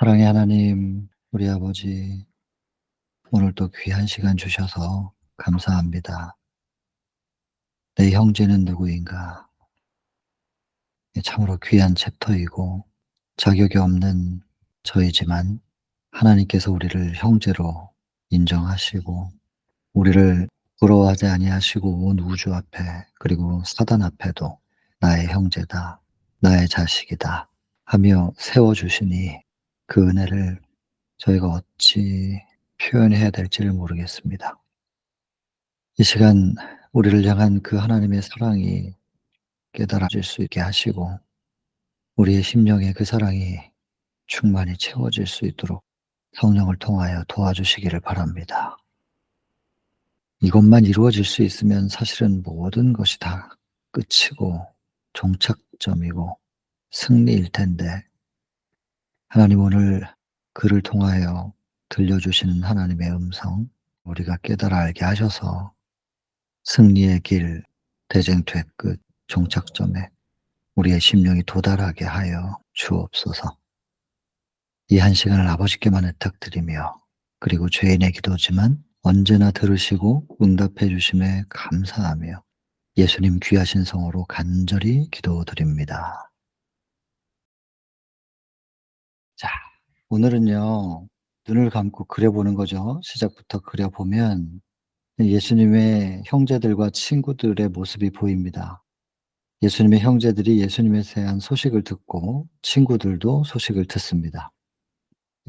사랑의 하나님, 우리 아버지, 오늘 또 귀한 시간 주셔서 감사합니다. 내 형제는 누구인가? 참으로 귀한 챕터이고 자격이 없는 저이지만 하나님께서 우리를 형제로 인정하시고 우리를 부러워하지 아니하시고 온 우주 앞에 그리고 사단 앞에도 나의 형제다, 나의 자식이다 하며 세워주시니 그 은혜를 저희가 어찌 표현해야 될지를 모르겠습니다. 이 시간 우리를 향한 그 하나님의 사랑이 깨달아질 수 있게 하시고 우리의 심령에 그 사랑이 충만히 채워질 수 있도록 성령을 통하여 도와주시기를 바랍니다. 이것만 이루어질 수 있으면 사실은 모든 것이 다 끝이고 종착점이고 승리일 텐데 하나님 오늘 그를 통하여 들려주시는 하나님의 음성 우리가 깨달아 알게 하셔서 승리의 길, 대쟁투의 끝, 종착점에 우리의 심령이 도달하게 하여 주옵소서. 이 한 시간을 아버지께만 의탁드리며 그리고 죄인의 기도지만 언제나 들으시고 응답해 주심에 감사하며 예수님 귀하신 성으로 간절히 기도드립니다. 자, 오늘은요. 눈을 감고 그려보는 거죠. 시작부터 그려보면 예수님의 형제들과 친구들의 모습이 보입니다. 예수님의 형제들이 예수님에 대한 소식을 듣고 친구들도 소식을 듣습니다.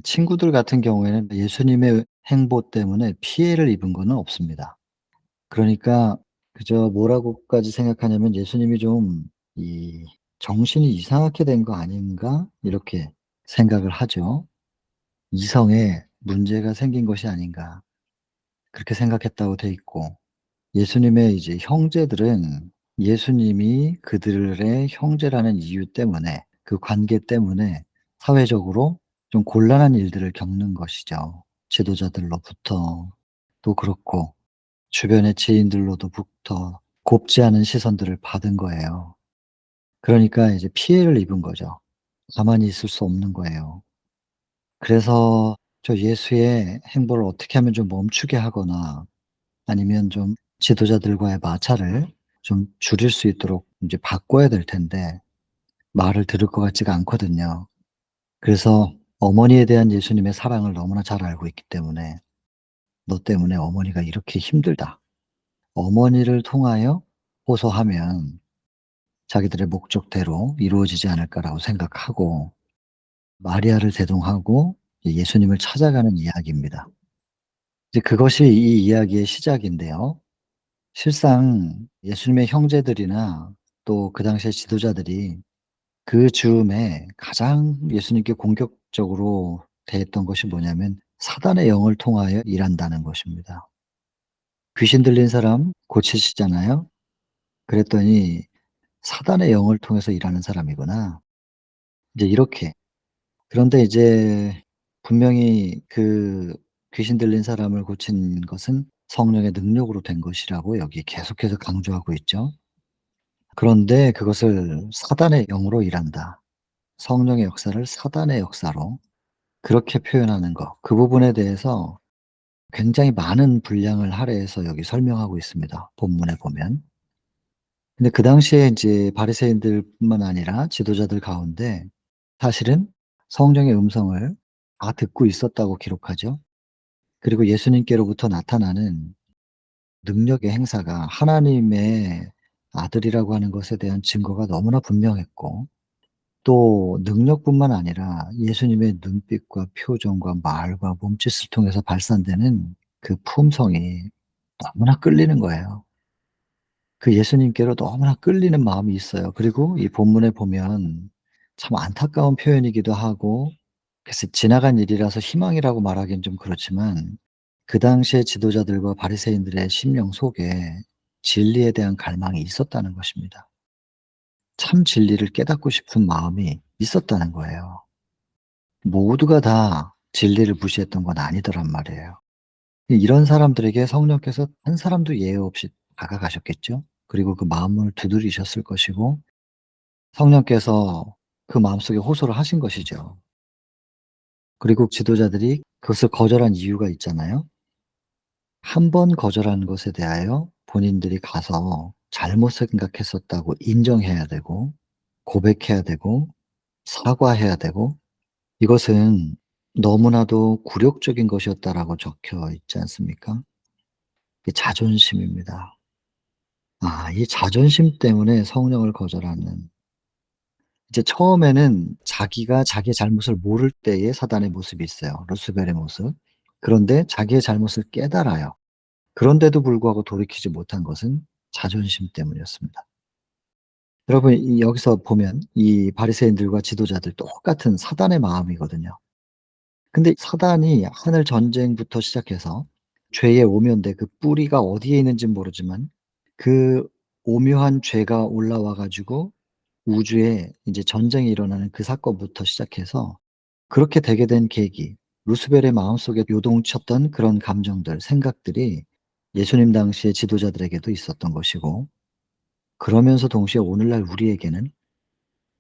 친구들 같은 경우에는 예수님의 행보 때문에 피해를 입은 거는 없습니다. 그러니까 그저 뭐라고까지 생각하냐면 '예수님이 좀 이 정신이 이상하게 된 거 아닌가?' 이렇게 생각을 하죠. '이성에 문제가 생긴 것이 아닌가?' 그렇게 생각했다고 돼 있고 예수님의 이제 형제들은 예수님이 그들의 형제라는 이유 때문에 그 관계 때문에 사회적으로 좀 곤란한 일들을 겪는 것이죠. 지도자들로부터 또 그렇고 주변의 지인들로부터 곱지 않은 시선들을 받은 거예요. 그러니까 이제 피해를 입은 거죠. 가만히 있을 수 없는 거예요. 그래서 저 예수의 행보를 어떻게 하면 좀 멈추게 하거나 아니면 좀 지도자들과의 마찰을 좀 줄일 수 있도록 인제 바꿔야 될 텐데 말을 들을 것 같지가 않거든요. 그래서 어머니에 대한 예수님의 사랑을 너무나 잘 알고 있기 때문에 "너 때문에 어머니가 이렇게 힘들다." 어머니를 통하여 호소하면 자기들의 목적대로 이루어지지 않을까라고 생각하고 마리아를 대동하고 예수님을 찾아가는 이야기입니다. 이제 그것이 이 이야기의 시작인데요. 실상 예수님의 형제들이나 또 그 당시의 지도자들이 그 즈음에 가장 예수님께 공격적으로 대했던 것이 뭐냐면 사단의 영을 통하여 일한다는 것입니다. 귀신 들린 사람 고치시잖아요. 그랬더니 '사단의 영을 통해서 일하는 사람이구나.' 이제 이렇게. 그런데 이제 분명히 그 귀신 들린 사람을 고친 것은 성령의 능력으로 된 것이라고 여기 계속해서 강조하고 있죠. 그런데 그것을 사단의 영으로 일한다. 성령의 역사를 사단의 역사로 그렇게 표현하는 거. 그 부분에 대해서 굉장히 많은 분량을 할애해서 여기 설명하고 있습니다, 본문에 보면. 근데 그 당시에 인제 바리새인들뿐만 아니라 지도자들 가운데 사실은 성령의 음성을 다 듣고 있었다고 기록하죠. 그리고 예수님께로부터 나타나는 능력의 행사가 하나님의 아들이라고 하는 것에 대한 증거가 너무나 분명했고 또 능력뿐만 아니라 예수님의 눈빛과 표정과 말과 몸짓을 통해서 발산되는 그 품성이 너무나 끌리는 거예요. 그 예수님께로 너무나 끌리는 마음이 있어요. 그리고 이 본문에 보면 참 안타까운 표현이기도 하고 그래서 지나간 일이라서 희망이라고 말하기는 좀 그렇지만 그 당시의 지도자들과 바리새인들의 심령 속에 진리에 대한 갈망이 있었다는 것입니다. 참 진리를 깨닫고 싶은 마음이 있었다는 거예요. 모두가 다 진리를 무시했던 건 아니더란 말이에요. 이런 사람들에게 성령께서 한 사람도 예외 없이 다가가셨겠죠. 그리고 그 마음을 두드리셨을 것이고 성령께서 그 마음속에 호소를 하신 것이죠. 그리고 지도자들이 그것을 거절한 이유가 있잖아요. 한 번 거절한 것에 대하여 본인들이 가서 잘못 생각했었다고 인정해야 되고 고백해야 되고 사과해야 되고, 이것은 너무나도 굴욕적인 것이었다라고 적혀 있지 않습니까? 이 자존심입니다. 이 자존심 때문에 성령을 거절하는, 이제 처음에는 자기가 자기의 잘못을 모를 때의 사단의 모습이 있어요. 루스벨의 모습. 그런데 자기의 잘못을 깨달아요. 그런데도 불구하고 돌이키지 못한 것은 자존심 때문이었습니다. 여러분, 여기서 보면 이 바리새인들과 지도자들 똑같은 사단의 마음이거든요. 근데 사단이 하늘 전쟁부터 시작해서 죄의 오묘인데, 그 뿌리가 어디에 있는진 모르지만 그 오묘한 죄가 올라와 가지고 우주에 인제 전쟁이 일어나는 그 사건부터 시작해서 그렇게 되게 된 계기, 루스벨의 마음속에 요동쳤던 그런 감정들, 생각들이 예수님 당시의 지도자들에게도 있었던 것이고, 그러면서 동시에 오늘날 우리에게는,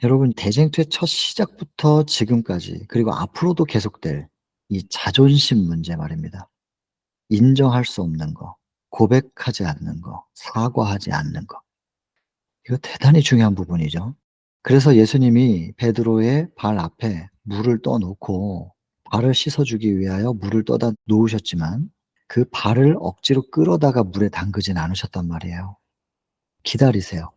여러분, 대쟁투의 첫 시작부터 지금까지 그리고 앞으로도 계속될 이 자존심 문제 말입니다. 인정할 수 없는 거, 고백하지 않는 거, 사과하지 않는 거. 이거 대단히 중요한 부분이죠. 그래서 예수님이 베드로의 발 앞에 물을 떠 놓고 발을 씻어 주기 위하여 물을 떠다 놓으셨지만 그 발을 억지로 끌어다가 물에 담그진 않으셨단 말이에요. 기다리세요.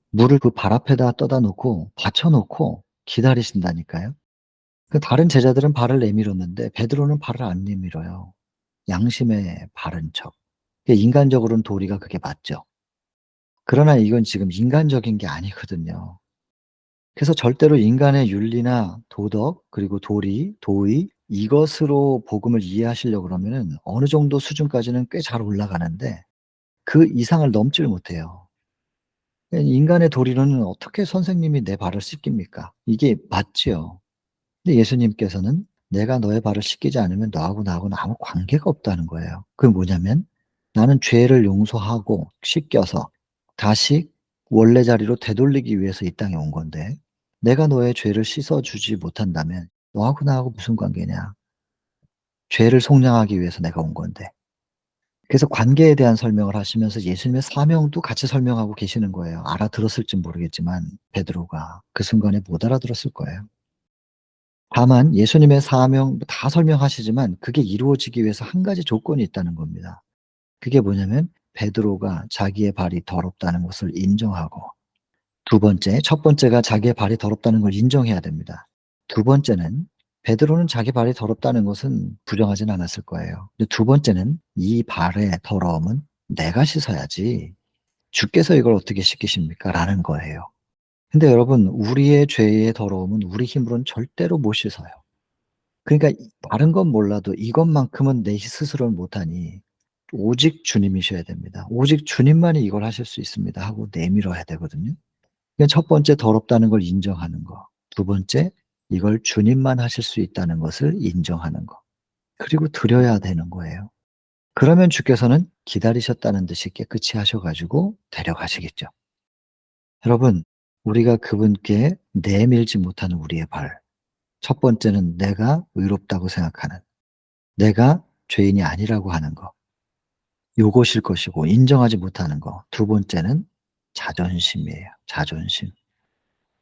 물을 그 발 앞에다 떠다 놓고 받쳐 놓고 기다리신다니까요. 그 다른 제자들은 발을 내밀었는데 베드로는 발을 안 내밀어요. 양심에 바른 척. 인간적으로는 도리가 그게 맞죠. 그러나 이건 지금 인간적인 게 아니거든요. 그래서 절대로 인간의 윤리나 도덕 그리고 도리, 도의, 이것으로 복음을 이해하시려고 그러면은 어느 정도 수준까지는 꽤 잘 올라가는데 그 이상을 넘지를 못해요. 인간의 도리로는 어떻게 선생님이 내 발을 씻깁니까? 이게 맞지요. 근데 예수님께서는 "내가 너의 발을 씻기지 않으면 너하고 나하고는 아무 관계가 없다."는 거예요. 그게 뭐냐면 나는 죄를 용서하고 씻겨서 다시 원래 자리로 되돌리기 위해서 이 땅에 온 건데, 내가 너의 죄를 씻어 주지 못한다면 너하고 나하고 무슨 관계냐. 죄를 속량하기 위해서 내가 온 건데. 그래서 관계에 대한 설명을 하시면서 예수님의 사명도 같이 설명하고 계시는 거예요. 알아들었을진 모르겠지만 베드로가 그 순간에 못 알아들었을 거예요. 다만 예수님의 사명 다 설명하시지만 그게 이루어지기 위해서 한 가지 조건이 있다는 겁니다. 그게 뭐냐면 베드로가 자기의 발이 더럽다는 것을 인정하고, 두 번째, 첫 번째가 자기의 발이 더럽다는 걸 인정해야 됩니다. 두 번째는 베드로는 자기 발이 더럽다는 것은 부정하진 않았을 거예요. 근데 두 번째는 이 발의 더러움은 내가 씻어야지 주께서 이걸 어떻게 씻기십니까? 라는 거예요. 근데 여러분, 우리의 죄의 더러움은 우리 힘으로는 절대로 못 씻어요. 그러니까 다른 건 몰라도 이것만큼은 내 스스로는 못하니 오직 주님이셔야 됩니다. 오직 주님만이 이걸 하실 수 있습니다 하고 내밀어야 되거든요. 그러니까 첫 번째, 더럽다는 걸 인정하는 거. 두 번째, 이걸 주님만 하실 수 있다는 것을 인정하는 거. 그리고 드려야 되는 거예요. 그러면 주께서는 기다리셨다는 듯이 깨끗이 하셔 가지고 데려가시겠죠. 여러분, 우리가 그분께 내밀지 못하는 우리의 발. 첫 번째는 내가 의롭다고 생각하는, 내가 죄인이 아니라고 하는 거. 요것일 것이고 인정하지 못하는 거. 두 번째는 자존심이에요. 자존심.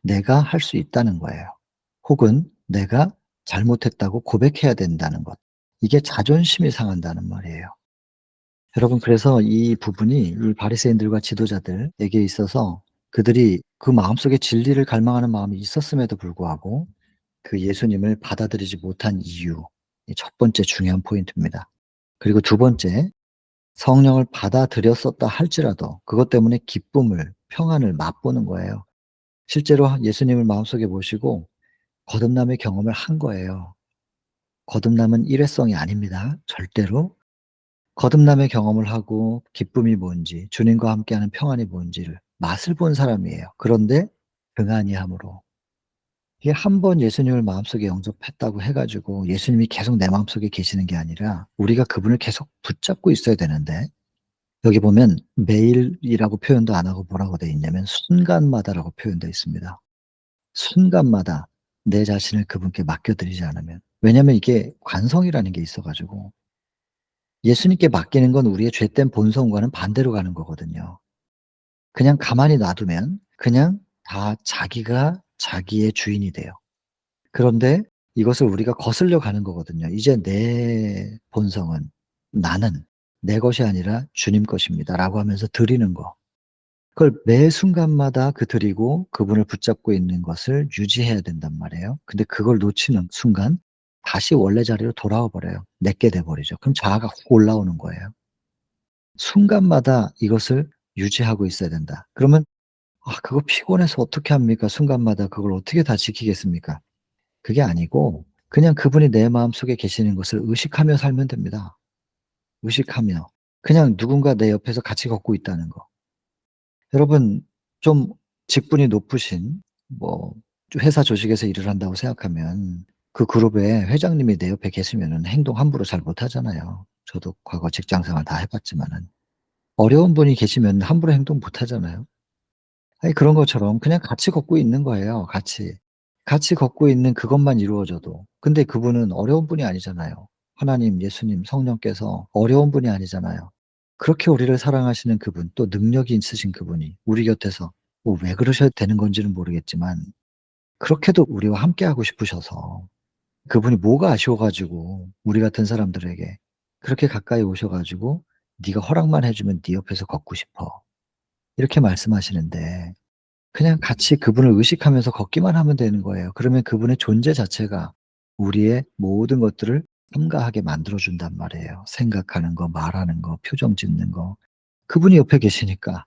내가 할 수 있다는 거예요. 혹은 내가 잘못했다고 고백해야 된다는 것. 이게 자존심이 상한다는 말이에요. 여러분, 그래서 이 부분이 이 바리새인들과 지도자들에게 있어서 그들이 그 마음속에 진리를 갈망하는 마음이 있었음에도 불구하고 그 예수님을 받아들이지 못한 이유, 이 첫 번째 중요한 포인트입니다. 그리고 두 번째, 성령을 받아들였었다 할지라도 그것 때문에 기쁨을, 평안을 맛보는 거예요. 실제로 예수님을 마음속에 모시고 거듭남의 경험을 한 거예요. 거듭남은 일회성이 아닙니다. 절대로. 거듭남의 경험을 하고 기쁨이 뭔지, 주님과 함께하는 평안이 뭔지를 맛을 본 사람이에요. 그런데 등한히 함으로. 이게 한 번 예수님을 마음속에 영접했다고 해 가지고 예수님이 계속 내 마음속에 계시는 게 아니라 우리가 그분을 계속 붙잡고 있어야 되는데, 여기 보면 매일이라고 표현도 안 하고 뭐라고 돼 있냐면 순간마다라고 표현되어 있습니다. 순간마다 내 자신을 그분께 맡겨 드리지 않으면. 왜냐하면 이게 관성이라는 게 있어 가지고 예수님께 맡기는 건 우리의 죄된 본성과는 반대로 가는 거거든요. 그냥 가만히 놔두면 그냥 다 자기가 자기의 주인이 돼요. 그런데 이것을 우리가 거슬려 가는 거거든요. 이제 내 본성은 '나는 내 것이 아니라 주님 것입니다.'라고 하면서 드리는 거. 그걸 매 순간마다 그 드리고 그분을 붙잡고 있는 것을 유지해야 된단 말이에요. 근데 그걸 놓치는 순간 다시 원래 자리로 돌아와 버려요. 내게 돼 버리죠. 그럼 자아가 확 올라오는 거예요. 순간마다 이것을 유지하고 있어야 된다. 그러면 '아 그거 피곤해서 어떻게 합니까? 순간마다 그걸 어떻게 다 지키겠습니까?' 그게 아니고 그냥 그분이 내 마음속에 계시는 것을 의식하며 살면 됩니다. 의식하며. 그냥 누군가 내 옆에서 같이 걷고 있다는 거. 여러분 좀 직분이 높으신 뭐 좀 회사 조직에서 일을 한다고 생각하면 그 그룹에 회장님이 내 옆에 계시면은 행동 함부로 잘 못하잖아요. 저도 과거 직장 생활 다 해 봤지만은. 어려운 분이 계시면 함부로 행동 못 하잖아요. 아니 그런 것처럼 그냥 같이 걷고 있는 거예요 같이. 같이 걷고 있는 그것만 이루어져도. 근데 그분은 어려운 분이 아니잖아요. 하나님, 예수님, 성령께서 어려운 분이 아니잖아요. 그렇게 우리를 사랑하시는 그분, 또 능력이 있으신 그분이 우리 곁에서 뭐 왜 그러셔야 되는 건지는 모르겠지만 그렇게도 우리와 함께하고 싶으셔서 그분이 뭐가 아쉬워 가지고 우리 같은 사람들에게 그렇게 가까이 오셔 가지고 "네가 허락만 해 주면 네 옆에서 걷고 싶어." 이렇게 말씀하시는데 그냥 같이 그분을 의식하면서 걷기만 하면 되는 거예요. 그러면 그분의 존재 자체가 우리의 모든 것들을 삼가하게 만들어 준단 말이에요. 생각하는 거, 말하는 거, 표정 짓는 거. 그분이 옆에 계시니까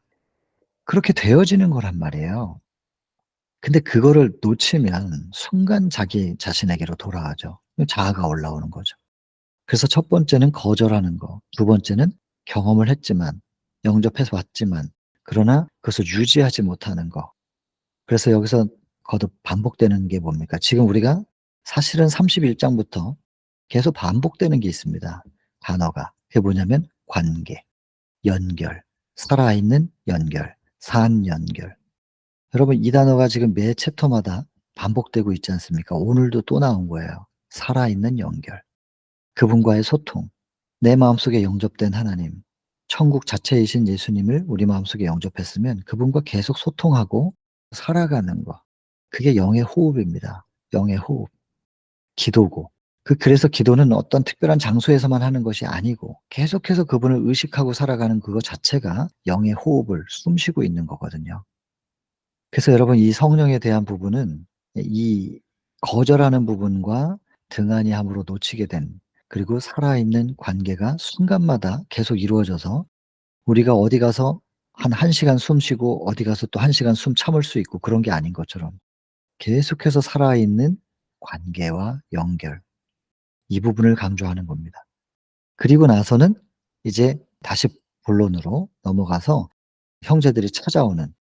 그렇게 되어지는 거란 말이에요. 근데 그거를 놓치면 순간 자기 자신에게로 돌아가죠. 자아가 올라오는 거죠. 그래서 첫 번째는 거절하는 거, 두 번째는 경험을 했지만 영접해서 왔지만 그러나 그것을 유지하지 못하는 거. 그래서 여기서 거듭 반복되는 게 뭡니까? 지금 우리가 사실은 31 장부터 계속 반복되는 게 있습니다, 단어가. 그게 뭐냐면 관계, 연결, 살아있는 연결, 산 연결. 여러분 이 단어가 지금 매 챕터마다 반복되고 있지 않습니까? 오늘도 또 나온 거예요. 살아있는 연결. 그분과의 소통. 내 마음속에 영접된 하나님, 천국 자체이신 예수님을 우리 마음속에 영접했으면 그분과 계속 소통하고 살아가는 거. 그게 영의 호흡입니다. 영의 호흡. 기도고. 그래서 기도는 어떤 특별한 장소에서만 하는 것이 아니고 계속해서 그분을 의식하고 살아가는 그거 자체가 영의 호흡을 숨쉬고 있는 거거든요. 그래서 여러분 이 성령에 대한 부분은 이 거절하는 부분과 등한히 함으로 놓치게 된 그리고 살아있는 관계가 순간마다 계속 이루어져서 우리가 어디 가서 한 1 시간 숨 쉬고 어디 가서 또 1 시간 숨 참을 수 있고 그런 게 아닌 것처럼 계속해서 살아있는 관계와 연결 이 부분을 강조하는 겁니다. 그리고 나서는 이제 다시 본론으로 넘어가서 형제들이 찾아오는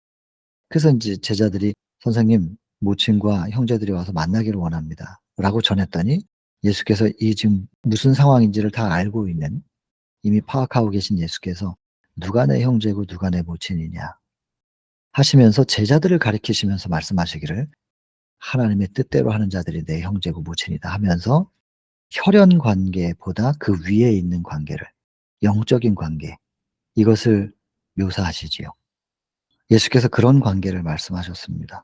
그래서 인제 제자들이 "선생님 모친과 형제들이 와서 만나기를 원합니다."라고 전했더니 예수께서 이 지금 무슨 상황인지를 다 알고 있는 이미 파악하고 계신 예수께서 "누가 내 형제고 누가 내 모친이냐." 하시면서 제자들을 가리키시면서 말씀하시기를 "하나님의 뜻대로 하는 자들이 내 형제고 모친이다." 하면서 혈연 관계보다 그 위에 있는 관계를 영적인 관계 이것을 묘사하시지요. 예수께서 그런 관계를 말씀하셨습니다.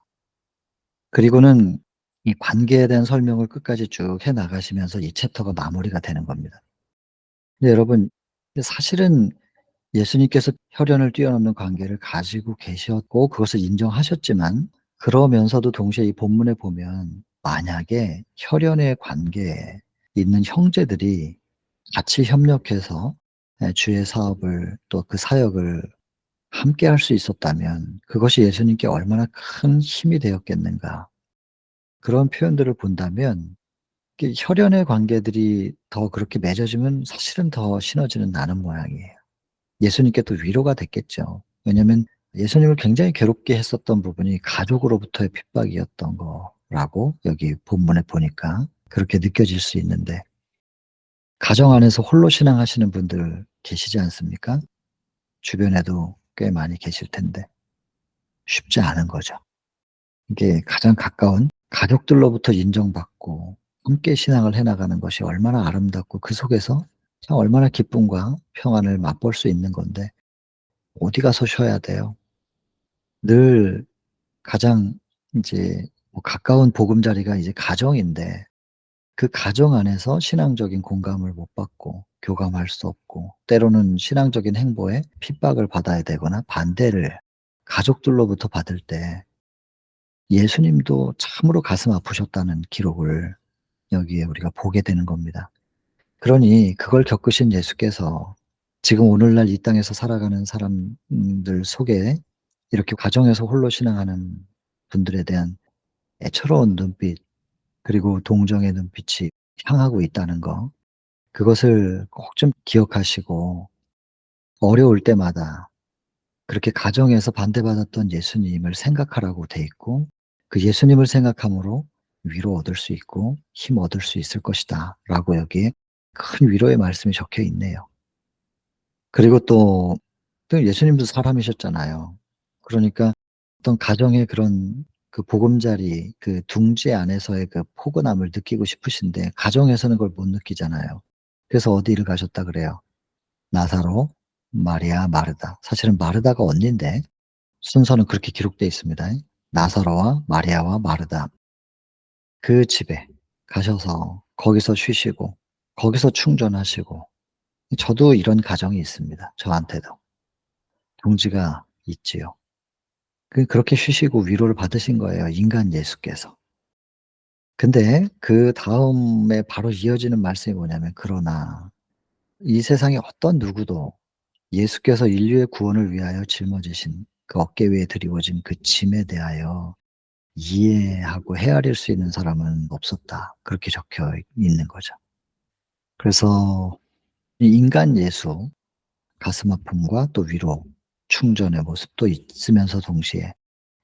그리고는 이 관계에 대한 설명을 끝까지 쭉 해 나가시면서 이 챕터가 마무리가 되는 겁니다. 근데 여러분 사실은 예수님께서 혈연을 뛰어넘는 관계를 가지고 계셨고 그것을 인정하셨지만 그러면서도 동시에 이 본문에 보면 만약에 혈연의 관계에 있는 형제들이 같이 협력해서 주의 사업을 또 그 사역을 함께 할 수 있었다면 그것이 예수님께 얼마나 큰 힘이 되었겠는가. 그런 표현들을 본다면 이게 혈연의 관계들이 더 그렇게 맺어지면 사실은 더 시너지는 나는 모양이에요. 예수님께 또 위로가 됐겠죠. 왜냐하면 예수님을 굉장히 괴롭게 했었던 부분이 가족으로부터의 핍박이었던 거라고 여기 본문에 보니까 그렇게 느껴질 수 있는데 가정 안에서 홀로 신앙하시는 분들 계시지 않습니까? 주변에도 꽤 많이 계실 텐데 쉽지 않은 거죠. 이게 가장 가까운 가족들로부터 인정받고 함께 신앙을 해 나가는 것이 얼마나 아름답고 그 속에서 참 얼마나 기쁨과 평안을 맛볼 수 있는 건데 어디 가서 쉬어야 돼요. 늘 가장 인제 뭐 가까운 보금자리가 이제 가정인데 그 가정 안에서 신앙적인 공감을 못 받고 교감할 수 없고 때로는 신앙적인 행보에 핍박을 받아야 되거나 반대를 가족들로부터 받을 때 예수님도 참으로 가슴 아프셨다는 기록을 여기에 우리가 보게 되는 겁니다. 그러니 그걸 겪으신 예수께서 지금 오늘날 이 땅에서 살아가는 사람들 속에 이렇게 가정에서 홀로 신앙하는 분들에 대한 애처로운 눈빛 그리고 동정의 눈빛이 향하고 있다는 거, 그것을 꼭 좀 기억하시고 어려울 때마다 그렇게 가정에서 반대받았던 예수님을 생각하라고 돼 있고 그 예수님을 생각함으로 위로 얻을 수 있고 힘 얻을 수 있을 것이다라고 여기에 큰 위로의 말씀이 적혀 있네요. 그리고 또 예수님도 사람이셨잖아요. 그러니까 어떤 가정의 그런 그 보금자리 그 둥지 안에서의 그 포근함을 느끼고 싶으신데 가정에서는 그걸 못 느끼잖아요. 그래서 어디를 가셨다 그래요? 나사로, 마리아, 마르다. 사실은 마르다가 언니인데 순서는 그렇게 기록되어 있습니다. 나사로와 마리아와 마르다. 그 집에 가셔서 거기서 쉬시고 거기서 충전하시고 저도 이런 가정이 있습니다, 저한테도. 동지가 있지요. 그렇게 쉬시고 위로를 받으신 거예요, 인간 예수께서. 근데 그다음에 바로 이어지는 말씀이 뭐냐면 "그러나 이 세상의 어떤 누구도 예수께서 인류의 구원을 위하여 짊어지신 그 어깨 위에 드리워진 그 짐에 대하여 이해하고 헤아릴 수 있는 사람은 없었다." 그렇게 적혀 있는 거죠. 그래서 이 인간 예수, 가슴 아픔과 또 위로, 충전의 모습도 있으면서 동시에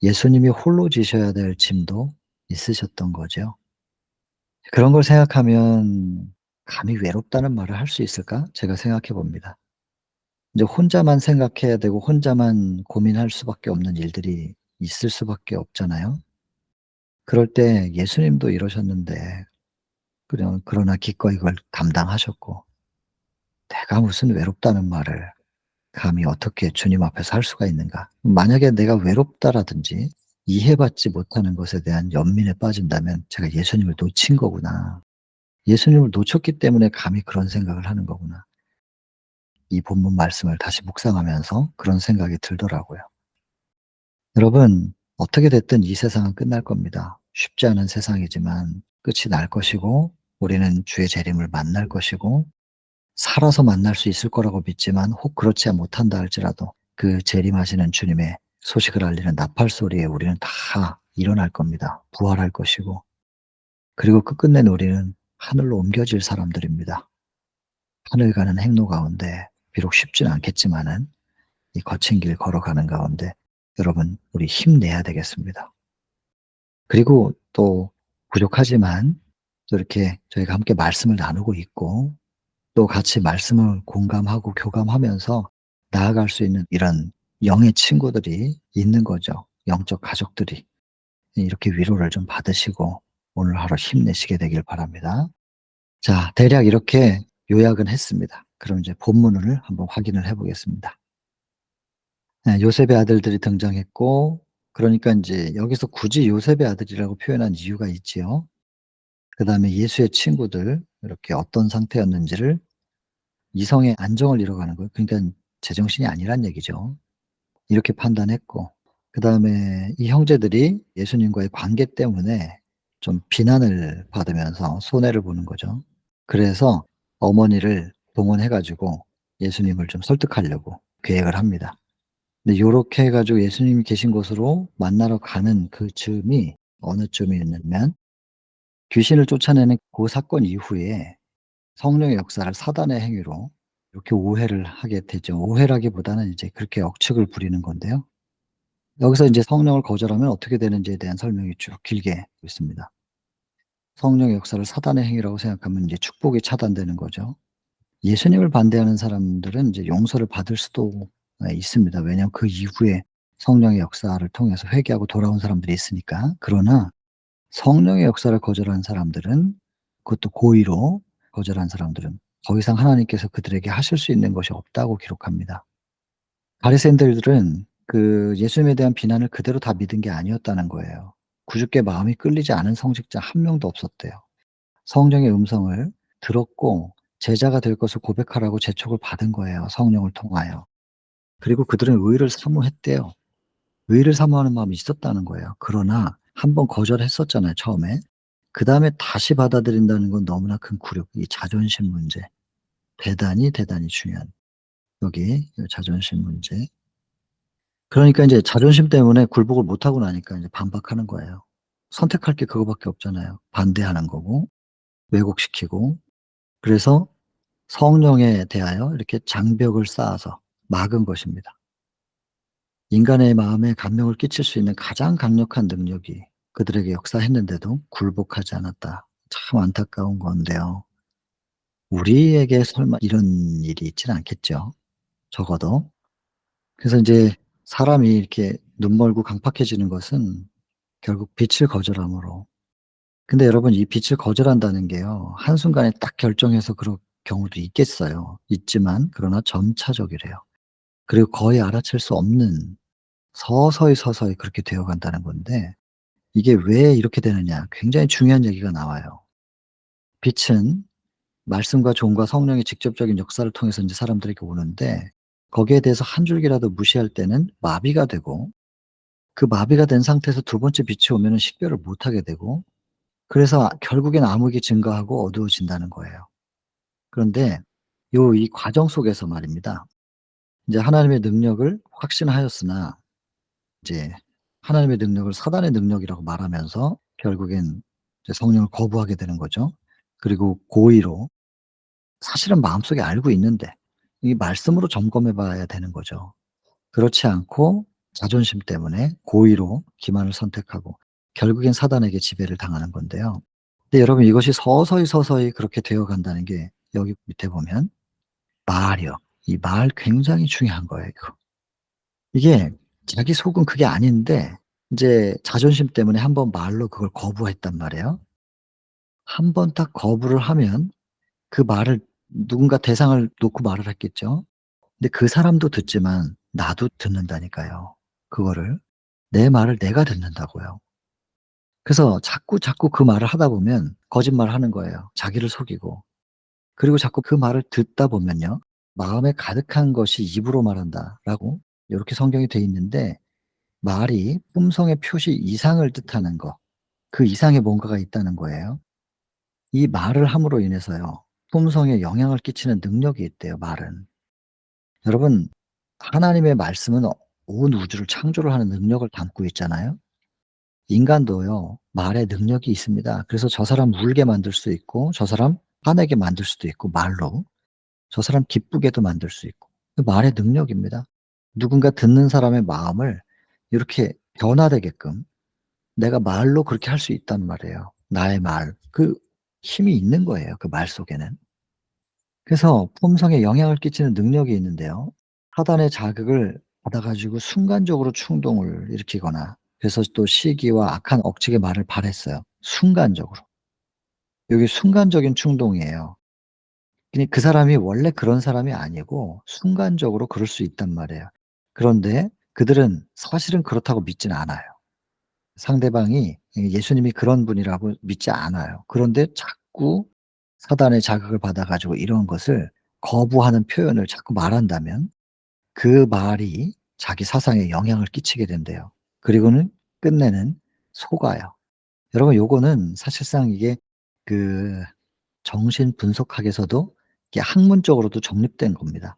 예수님이 홀로 지셔야 될 짐도 있으셨던 거죠. 그런 걸 생각하면 '감히 외롭다는 말을 할 수 있을까?' 제가 생각해 봅니다. 이제 혼자만 생각해야 되고 혼자만 고민할 수밖에 없는 일들이 있을 수밖에 없잖아요. 그럴 때 예수님도 이러셨는데 그러나 기꺼이 그걸 감당하셨고 '내가 무슨 외롭다는 말을 감히 어떻게 주님 앞에서 할 수가 있는가.' 만약에 내가 외롭다라든지 이해받지 못하는 것에 대한 연민에 빠진다면 '제가 예수님을 놓친 거구나. 예수님을 놓쳤기 때문에 감히 그런 생각을 하는 거구나.' 이 본문 말씀을 다시 묵상하면서 그런 생각이 들더라고요. 여러분, 어떻게 됐든 이 세상은 끝날 겁니다. 쉽지 않은 세상이지만 끝이 날 것이고 우리는 주의 재림을 만날 것이고 살아서 만날 수 있을 거라고 믿지만 혹 그렇지 못한다 할지라도 그 재림하시는 주님의 소식을 알리는 나팔 소리에 우리는 다 일어날 겁니다. 부활할 것이고 그리고 끝끝내 우리는 하늘로 옮겨질 사람들입니다. 하늘 가는 행로 가운데 비록 쉽지는 않겠지만은 이 거친 길 걸어가는 가운데 여러분 우리 힘내야 되겠습니다. 그리고 또 부족하지만 또 이렇게 저희가 함께 말씀을 나누고 있고 또 같이 말씀을 공감하고 교감하면서 나아갈 수 있는 이런 영의 친구들이 있는 거죠. 영적 가족들이. 이렇게 위로를 좀 받으시고 오늘 하루 힘내시게 되길 바랍니다. 자, 대략 이렇게 요약은 했습니다. 그럼 이제 본문을 한번 확인을 해 보겠습니다. 요셉의 아들들이 등장했고 그러니까 인제 여기서 굳이 요셉의 아들이라고 표현한 이유가 있지요. 그다음에 예수의 친구들 이렇게 어떤 상태였는지를 이성의 안정을 잃어가는 거예요. 그러니깐 제정신이 아니란 얘기죠. 이렇게 판단했고 그다음에 이 형제들이 예수님과의 관계 때문에 좀 비난을 받으면서 손해를 보는 거죠. 그래서 어머니를 동원해 가지고 예수님을 좀 설득하려고 계획을 합니다. 근데 요렇게 해 가지고 예수님이 계신 곳으로 만나러 가는 그 즈음이 어느 쯤이었냐면 귀신을 쫓아내는 고 사건 이후에 성령의 역사를 사단의 행위로 이렇게 오해를 하게 되죠. 오해라기보다는 이제 그렇게 억측을 부리는 건데요. 여기서 인제 성령을 거절하면 어떻게 되는지에 대한 설명이 쭉 길게 있습니다. 성령의 역사를 사단의 행위라고 생각하면 이제 축복이 차단되는 거죠. 예수님을 반대하는 사람들은 이제 용서를 받을 수도 있습니다. 왜냐하면 그 이후에 성령의 역사를 통해서 회개하고 돌아온 사람들이 있으니까. 그러나 성령의 역사를 거절한 사람들은 그것도 고의로 거절한 사람들은 더 이상 하나님께서 그들에게 하실 수 있는 것이 없다고 기록합니다. 바리새인들은 예수님에 대한 비난을 그대로 다 믿은 게 아니었다는 거예요. 구주께 마음이 끌리지 않은 성직자 한 명도 없었대요. 성령의 음성을 들었고 제자가 될 것을 고백하라고 재촉을 받은 거예요, 성령을 통하여. 그리고 그들은 의를 사모했대요. 의를 사모하는 마음이 있었다는 거예요. 그러나 한 번 거절했었잖아요, 처음에. 그다음에 다시 받아들인다는 건 너무나 큰 굴욕, 이 자존심 문제. 대단히, 대단히 중요한 여기 이 자존심 문제. 그러니까 인제 자존심 때문에 굴복을 못 하고 나니까 인제 반박하는 거예요. 선택할 게 그거밖에 없잖아요. 반대하는 거고 왜곡시키고. 그래서 성령에 대하여 이렇게 장벽을 쌓아서 막은 것입니다. 인간의 마음에 감명을 끼칠 수 있는 가장 강력한 능력이 그들에게 역사했는데도 굴복하지 않았다. 참 안타까운 건데요. 우리에게 설마 이런 일이 있지는 않겠죠, 적어도. 그래서 인제 사람이 이렇게 눈멀고 강팍해지는 것은 결국 빛을 거절함으로. 근데 여러분, 이 빛을 거절한다는 게요, 한순간에 딱 결정해서 그럴 경우도 있겠어요. 있지만 그러나 점차적이래요. 그리고 거의 알아챌 수 없는, 서서히, 서서히 그렇게 되어 간다는 건데, 이게 왜 이렇게 되느냐, 굉장히 중요한 얘기가 나와요. 빛은 말씀과 종과 성령의 직접적인 역사를 통해서 인제 사람들에게 오는데, 거기에 대해서 한 줄기라도 무시할 때는 마비가 되고, 그 마비가 된 상태에서 두 번째 빛이 오면은 식별을 못 하게 되고, 그래서 결국엔 암흑이 증가하고 어두워진다는 거예요. 그런데 이 과정 속에서 말입니다. 인제 하나님의 능력을 확신하였으나 이제 하나님의 능력을 사단의 능력이라고 말하면서 결국엔 이제 성령을 거부하게 되는 거죠. 그리고 고의로, 사실은 마음속에 알고 있는데 이 말씀으로 점검해 봐야 되는 거죠. 그렇지 않고 자존심 때문에 고의로 기만을 선택하고 결국엔 사단에게 지배를 당하는 건데요. 근데 여러분, 이것이 서서히, 서서히 그렇게 되어 간다는 게 여기 밑에 보면 말이요. 이 말 굉장히 중요한 거예요, 이거. 이게 자기 속은 그게 아닌데 인제 자존심 때문에 한번 말로 그걸 거부했단 말이에요. 한 번 딱 거부를 하면 그 말을, 누군가 대상을 놓고 말을 했겠죠. 근데 그 사람도 듣지만 나도 듣는다니까요, 그거를. 내 말을 내가 듣는다고요. 그래서 자꾸, 자꾸 그 말을 하다 보면 거짓말하는 거예요, 자기를 속이고. 그리고 자꾸 그 말을 듣다 보면요, "마음에 가득한 것이 입으로 말한다."라고 요렇게 성경이 돼 있는데, 말이 품성의 표시 이상을 뜻하는 거, 그 이상의 뭔가가 있다는 거예요. 이 말을 함으로 인해서요, 품성에 영향을 끼치는 능력이 있대요, 말은. 여러분, 하나님의 말씀은 온 우주를 창조를 하는 능력을 담고 있잖아요. 인간도요, 말에 능력이 있습니다. 그래서 저 사람 울게 만들 수 있고 저 사람 화내게 만들 수도 있고, 말로. 저 사람 기쁘게도 만들 수 있고. 그 말의 능력입니다. 누군가 듣는 사람의 마음을 이렇게 변화되게끔 내가 말로 그렇게 할 수 있단 말이에요. 나의 말. 그 힘이 있는 거예요, 그 말 속에는. 그래서 품성에 영향을 끼치는 능력이 있는데요. 사단의 자극을 받아 가지고 순간적으로 충동을 일으키거나, 그래서 또 시기와 악한 억측의 말을 발했어요, 순간적으로. 요게 순간적인 충동이에요. 근데 그 사람이 원래 그런 사람이 아니고 순간적으로 그럴 수 있단 말이에요. 그런데 그들은 사실은 그렇다고 믿지는 않아요. 상대방이 예수님이 그런 분이라고 믿지 않아요. 그런데 자꾸 사단의 자극을 받아 가지고 이런 것을 거부하는 표현을 자꾸 말한다면 그 말이 자기 사상에 영향을 끼치게 된대요. 그리고는 끝내는 속아요. 여러분, 요거는 사실상 이게 그 정신 분석학에서도 이게 학문적으로도 정립된 겁니다.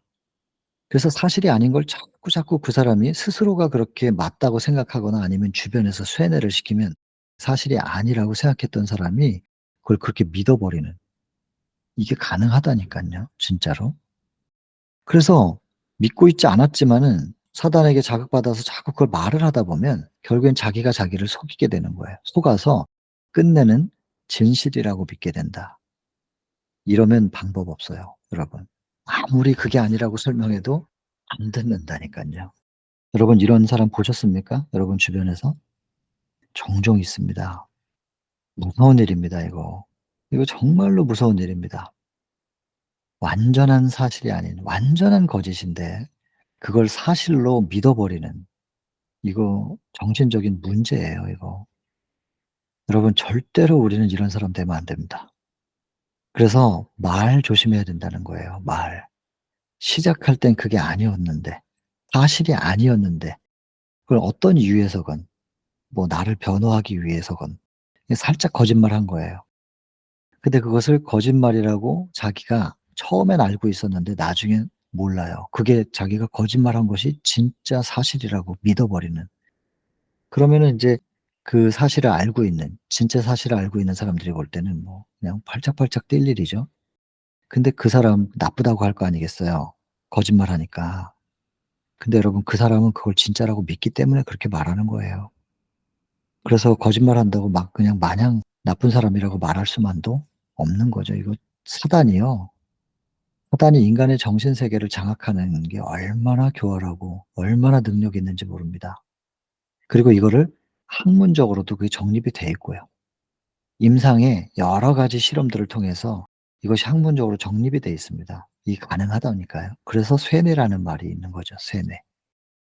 그래서 사실이 아닌 걸 자꾸, 자꾸 그 사람이 스스로가 그렇게 맞다고 생각하거나 아니면 주변에서 쇠뇌를 시키면 사실이 아니라고 생각했던 사람이 그걸 그렇게 믿어 버리는, 이게 가능하다니깐요, 진짜로. 그래서 믿고 있지 않았지만은 사단에게 자극받아서 자꾸 그걸 말을 하다 보면 결국엔 자기가 자기를 속이게 되는 거예요. 속아서 끝내는 진실이라고 믿게 된다. 이러면 방법 없어요, 여러분. 아무리 그게 아니라고 설명해도 안 듣는다니깐요. 여러분, 이런 사람 보셨습니까? 여러분 주변에서? 종종 있습니다. 무서운 일입니다, 이거. 이거 정말로 무서운 일입니다. 완전한 사실이 아닌 완전한 거짓인데 그걸 사실로 믿어 버리는, 이거 정신적인 문제예요 이거. 여러분 절대로 우리는 이런 사람 되면 안 됩니다. 그래서 말 조심해야 된다는 거예요, 말. 시작할 땐 그게 아니었는데, 사실이 아니었는데 그걸 어떤 이유에서건, 뭐 나를 변호하기 위해서건 살짝 거짓말한 거예요. 근데 그것을 거짓말이라고 자기가 처음엔 알고 있었는데 나중엔 몰라요. 그게 자기가 거짓말한 것이 진짜 사실이라고 믿어 버리는. 그러면은 인제 그 사실을 알고 있는, 진짜 사실을 알고 있는 사람들이 볼 때는 뭐 그냥 팔짝팔짝 뛸 일이죠. 근데 그 사람 나쁘다고 할 거 아니겠어요, 거짓말하니까. 근데 여러분 그 사람은 그걸 진짜라고 믿기 때문에 그렇게 말하는 거예요. 그래서 거짓말한다고 막 그냥 마냥 나쁜 사람이라고 말할 수만도 없는 거죠. 이거 사단이요. 사단이 인간의 정신 세계를 장악하는 게 얼마나 교활하고 얼마나 능력이 있는지 모릅니다. 그리고 이거를 학문적으로도 그게 정립이 돼 있고요. 임상의 여러 가지 실험들을 통해서 이것이 학문적으로 정립이 돼 있습니다. 이게 가능하다니까요. 그래서 쇠뇌라는 말이 있는 거죠, 쇠뇌.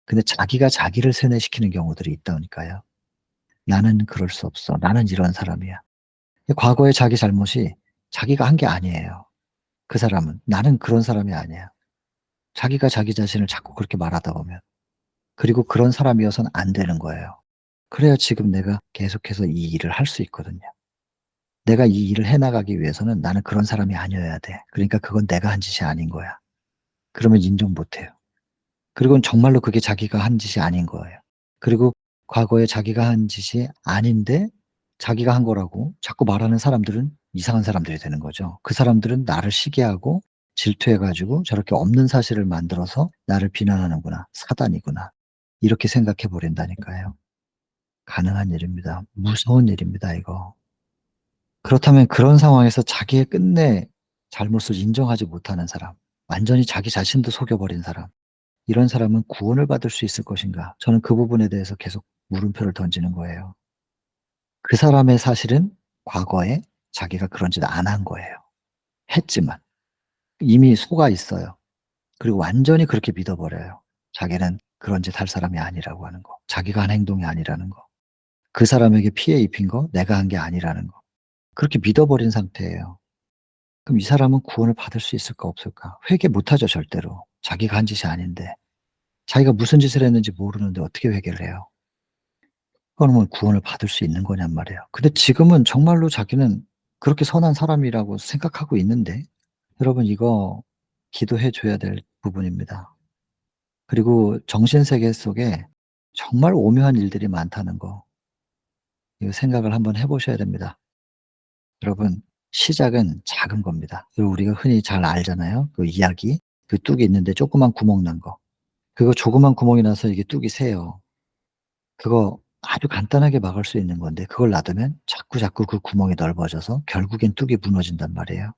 근데 자기가 자기를 세뇌시키는 경우들이 있다니까요. "나는 그럴 수 없어. 나는 이런 사람이야." 과거의 자기 잘못이 자기가 한 게 아니에요, 그 사람은. 나는 그런 사람이 아니야. 자기가 자기 자신을 자꾸 그렇게 말하다 보면. 그리고 그런 사람이어서는 안 되는 거예요. 그래야 지금 내가 계속해서 이 일을 할 수 있거든요. 내가 이 일을 해 나가기 위해서는 나는 그런 사람이 아니어야 돼. 그러니까 그건 내가 한 짓이 아닌 거야. 그러면 인정 못 해요. 그리고는 정말로 그게 자기가 한 짓이 아닌 거예요. 그리고 과거에 자기가 한 짓이 아닌데 자기가 한 거라고 자꾸 말하는 사람들은 이상한 사람들이 되는 거죠. 그 사람들은 나를 시기하고 질투해 가지고 저렇게 없는 사실을 만들어서 나를 비난하는구나. 사단이구나. 이렇게 생각해 버린다니까요. 가능한 일입니다. 무서운 일입니다 이거. 그렇다면 그런 상황에서 자기의 끝내 잘못을 인정하지 못하는 사람, 완전히 자기 자신도 속여 버린 사람, 이런 사람은 구원을 받을 수 있을 것인가? 저는 그 부분에 대해서 계속 물음표를 던지는 거예요. 그 사람의 사실은 과거에 자기가 그런 짓 안 한 거예요. 했지만 이미 속아 있어요. 그리고 완전히 그렇게 믿어 버려요. 자기는 그런 짓 할 사람이 아니라고 하는 거. 자기가 한 행동이 아니라는 거. 그 사람에게 피해 입힌 거 내가 한 게 아니라는 거. 그렇게 믿어 버린 상태예요. 그럼 이 사람은 구원을 받을 수 있을까 없을까? 회개 못 하죠 절대로. 자기가 한 짓이 아닌데. 자기가 무슨 짓을 했는지 모르는데 어떻게 회개를 해요? 그러면 구원을 받을 수 있는 거냔 말이에요. 근데 지금은 정말로 자기는 그렇게 선한 사람이라고 생각하고 있는데, 여러분 이거 기도해 줘야 될 부분입니다. 그리고 정신세계 속에 정말 오묘한 일들이 많다는 거, 이거 생각을 한번 해 보셔야 됩니다. 여러분 시작은 작은 겁니다. 그 우리가 흔히 잘 알잖아요. 그 이야기. 그 뚝이 있는데 조그만 구멍 난 거. 그거 조그만 구멍이 나서 이게 뚝이 새요. 그거 아주 간단하게 막을 수 있는 건데 그걸 놔두면 자꾸자꾸 그 구멍이 넓어져서 결국엔 뚝이 무너진단 말이에요.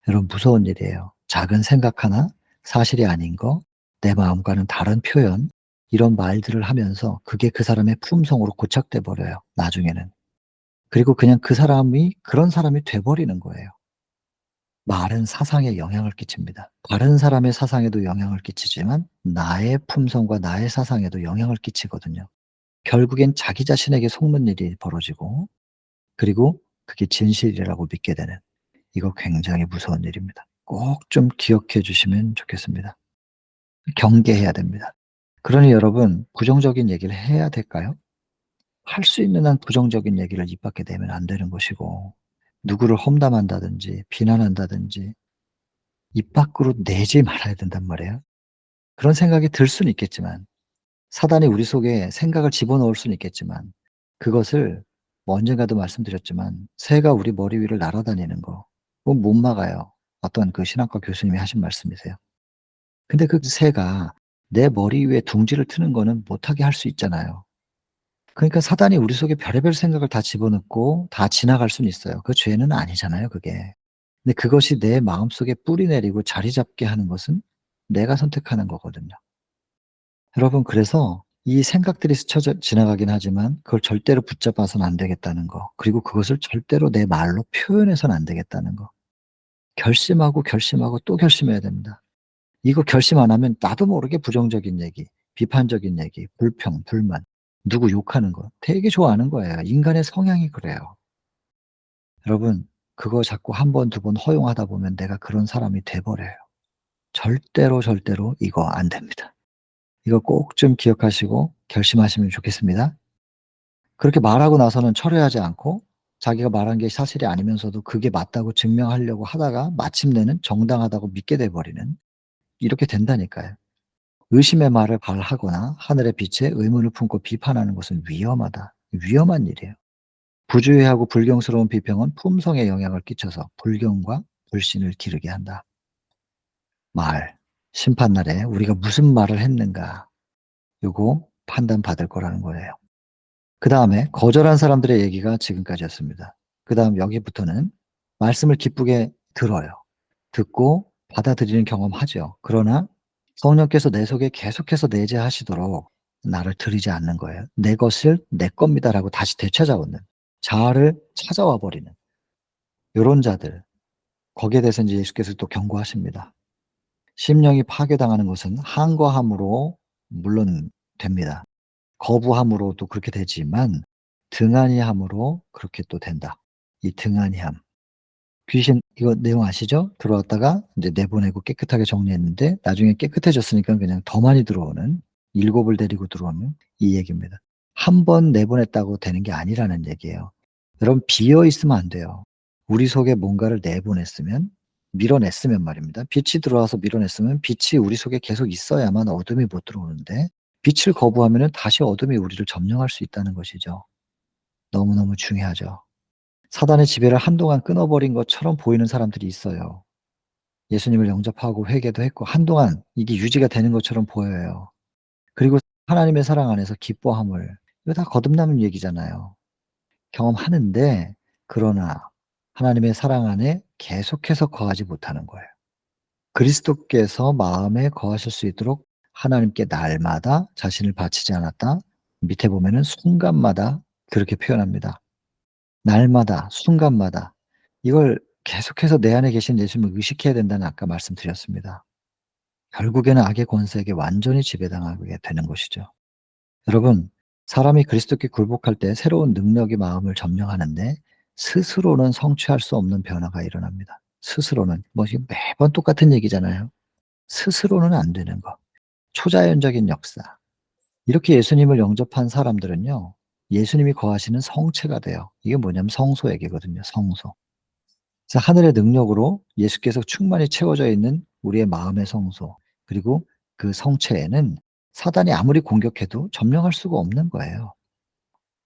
여러분 무서운 일이에요. 작은 생각 하나, 사실이 아닌 거, 내 마음과는 다른 표현, 이런 말들을 하면서 그게 그 사람의 품성으로 고착돼 버려요 나중에는. 그리고 그냥 그 사람이 그런 사람이 돼 버리는 거예요. 말은 사상에 영향을 끼칩니다. 다른 사람의 사상에도 영향을 끼치지만 나의 품성과 나의 사상에도 영향을 끼치거든요. 결국엔 자기 자신에게 속는 일이 벌어지고, 그리고 그게 진실이라고 믿게 되는, 이거 굉장히 무서운 일입니다. 꼭 좀 기억해 주시면 좋겠습니다. 경계해야 됩니다. 그러니 여러분 부정적인 얘기를 해야 될까요? 할 수 있는 한 부정적인 얘기를 입 밖에 내면 안 되는 것이고, 누구를 험담한다든지 비난한다든지 입 밖으로 내지 말아야 된단 말이에요. 그런 생각이 들 수는 있겠지만, 사단이 우리 속에 생각을 집어넣을 수는 있겠지만, 그것을 뭐 언젠가도 말씀드렸지만 새가 우리 머리 위를 날아다니는 거 그건 못 막아요. 어떤 그 신학과 교수님이 하신 말씀이세요. 근데 그 새가 내 머리 위에 둥지를 트는 거는 못하게 할 수 있잖아요. 그러니까 사단이 우리 속에 별의별 생각을 다 집어넣고 다 지나갈 수는 있어요. 그 죄는 아니잖아요 그게. 근데 그것이 내 마음속에 뿌리 내리고 자리 잡게 하는 것은 내가 선택하는 거거든요. 여러분 그래서 이 생각들이 스쳐 지나가긴 하지만 그걸 절대로 붙잡아서는 안 되겠다는 거. 그리고 그것을 절대로 내 말로 표현해서는 안 되겠다는 거. 결심하고, 결심하고 또 결심해야 됩니다. 이거 결심 안 하면 나도 모르게 부정적인 얘기, 비판적인 얘기, 불평, 불만, 누구 욕하는 거 되게 좋아하는 거예요. 인간의 성향이 그래요. 여러분, 그거 자꾸 한 번, 두 번 허용하다 보면 내가 그런 사람이 돼 버려요. 절대로, 절대로 이거 안 됩니다. 이거 꼭 좀 기억하시고 결심하시면 좋겠습니다. 그렇게 말하고 나서는 철회하지 않고 자기가 말한 게 사실이 아니면서도 그게 맞다고 증명하려고 하다가 마침내는 정당하다고 믿게 돼 버리는, 이렇게 된다니까요. 의심의 말을 발하거나 하늘의 빛에 의문을 품고 비판하는 것은 위험하다. 위험한 일이에요. 부주의하고 불경스러운 비평은 품성에 영향을 끼쳐서 불경과 불신을 기르게 한다. 말, 심판날에 우리가 무슨 말을 했는가, 요거 판단받을 거라는 거예요. 그다음에 거절한 사람들의 얘기가 지금까지였습니다. 그다음 여기부터는 말씀을 기쁘게 들어요. 듣고 받아들이는 경험하죠. 그러나 성령께서 내 속에 계속해서 내재하시도록 나를 들이지 않는 거예요. "내 것을 내 겁니다."라고 다시 되찾아오는, 자아를 찾아와 버리는 요런 자들, 거기에 대해서 인제 예수께서 또 경고하십니다. 심령이 파괴당하는 것은 한거함으로 물론 됩니다. 거부함으로도 그렇게 되지만 등한히 함으로 그렇게 또 된다. 이 등한히 함. 귀신 이거 내용 아시죠? 들어왔다가 인제 내보내고 깨끗하게 정리했는데 나중에 깨끗해졌으니까 그냥 더 많이 들어오는, 일곱을 데리고 들어오는 이 얘기입니다. 한 번 내보냈다고 되는 게 아니라는 얘기예요. 여러분 비어 있으면 안 돼요. 우리 속에 뭔가를 내보냈으면, 밀어냈으면 말입니다. 빛이 들어와서 밀어냈으면 빛이 우리 속에 계속 있어야만 어둠이 못 들어오는데 빛을 거부하면은 다시 어둠이 우리를 점령할 수 있다는 것이죠. 너무너무 중요하죠. 사단의 지배를 한동안 끊어버린 것처럼 보이는 사람들이 있어요. 예수님을 영접하고 회개도 했고 한동안 이게 유지가 되는 것처럼 보여요. 그리고 하나님의 사랑 안에서 기뻐함을, 이거 다 거듭나는 얘기잖아요. 경험하는데 그러나 하나님의 사랑 안에 계속해서 거하지 못하는 거예요. 그리스도께서 마음에 거하실 수 있도록 하나님께 날마다 자신을 바치지 않았다. 밑에 보면은 순간마다 그렇게 표현합니다. 날마다 순간마다 이걸 계속해서 내 안에 계신 예수님을 의식해야 된다는 아까 말씀드렸습니다. 결국에는 악의 권세에게 완전히 지배당하게 되는 것이죠. 여러분, 사람이 그리스도께 굴복할 때 새로운 능력이 마음을 점령하는데 스스로는 성취할 수 없는 변화가 일어납니다. 스스로는 뭐 지금 매번 똑같은 얘기잖아요. 스스로는 안 되는 거. 초자연적인 역사. 이렇게 예수님을 영접한 사람들은요, 예수님이 거하시는 성체가 돼요. 이게 뭐냐면 성소 얘기거든요, 성소. 그래서 하늘의 능력으로 예수께서 충만히 채워져 있는 우리의 마음의 성소, 그리고 그 성체에는 사단이 아무리 공격해도 점령할 수가 없는 거예요.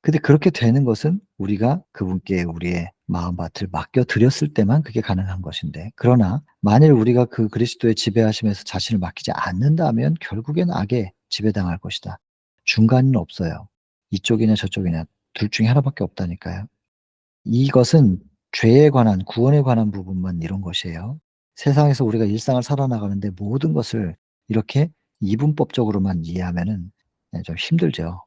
근데 그렇게 되는 것은 우리가 그분께 우리의 마음밭을 맡겨 드렸을 때만 그게 가능한 것인데, 그러나 만일 우리가 그 그리스도의 지배하심에서 자신을 맡기지 않는다면 결국엔 악에 지배당할 것이다. 중간은 없어요. 이쪽이냐 저쪽이냐 둘 중에 하나밖에 없다니까요. 이것은 죄에 관한, 구원에 관한 부분만 이런 것이에요. 세상에서 우리가 일상을 살아나가는데 모든 것을 이렇게 이분법적으로만 이해하면은 좀 힘들죠.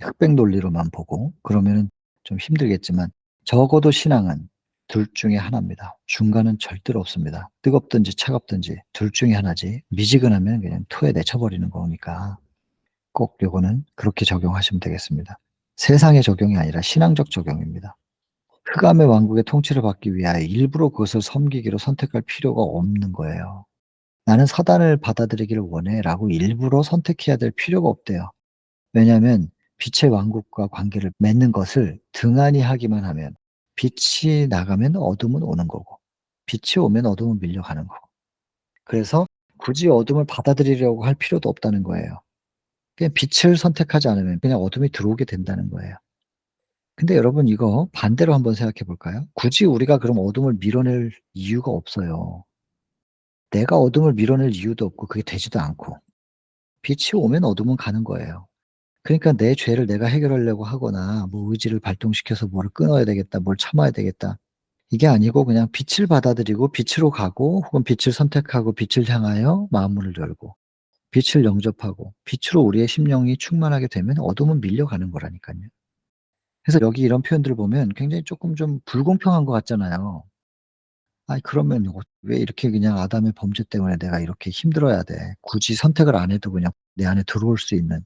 흑백 논리로만 보고 그러면은 좀 힘들겠지만 적어도 신앙은 둘 중에 하나입니다. 중간은 절대로 없습니다. 뜨겁든지 차갑든지 둘 중에 하나지 미지근하면 그냥 토에 내쳐 버리는 거니까 꼭 요거는 그렇게 적용하시면 되겠습니다. 세상의 적용이 아니라 신앙적 적용입니다. 흑암의 왕국의 통치를 받기 위하여 일부러 그것을 섬기기로 선택할 필요가 없는 거예요. '나는 사단을 받아들이기를 원해.'라고 일부러 선택해야 될 필요가 없대요. 왜냐하면 빛의 왕국과 관계를 맺는 것을 등한히 하기만 하면 빛이 나가면 어둠은 오는 거고 빛이 오면 어둠은 밀려가는 거고, 그래서 굳이 어둠을 받아들이려고 할 필요도 없다는 거예요. 그냥 빛을 선택하지 않으면 그냥 어둠이 들어오게 된다는 거예요. 근데 여러분 이거 반대로 한번 생각해 볼까요? 굳이 우리가 그럼 어둠을 밀어낼 이유가 없어요. 내가 어둠을 밀어낼 이유도 없고 그게 되지도 않고 빛이 오면 어둠은 가는 거예요. 그러니까 내 죄를 내가 해결하려고 하거나 뭐 의지를 발동시켜서 뭐를 끊어야 되겠다, 뭘 참아야 되겠다, 이게 아니고 그냥 빛을 받아들이고 빛으로 가고 혹은 빛을 선택하고 빛을 향하여 마음문을 열고 빛을 영접하고 빛으로 우리의 심령이 충만하게 되면 어둠은 밀려가는 거라니깐요. 그래서 여기 이런 표현들을 보면 굉장히 쪼끔 좀 불공평한 것 같잖아요. 아이 그러면 왜 이렇게 그냥 아담의 범죄 때문에 내가 이렇게 힘들어야 돼. 굳이 선택을 안 해도 그냥 내 안에 들어올 수 있는.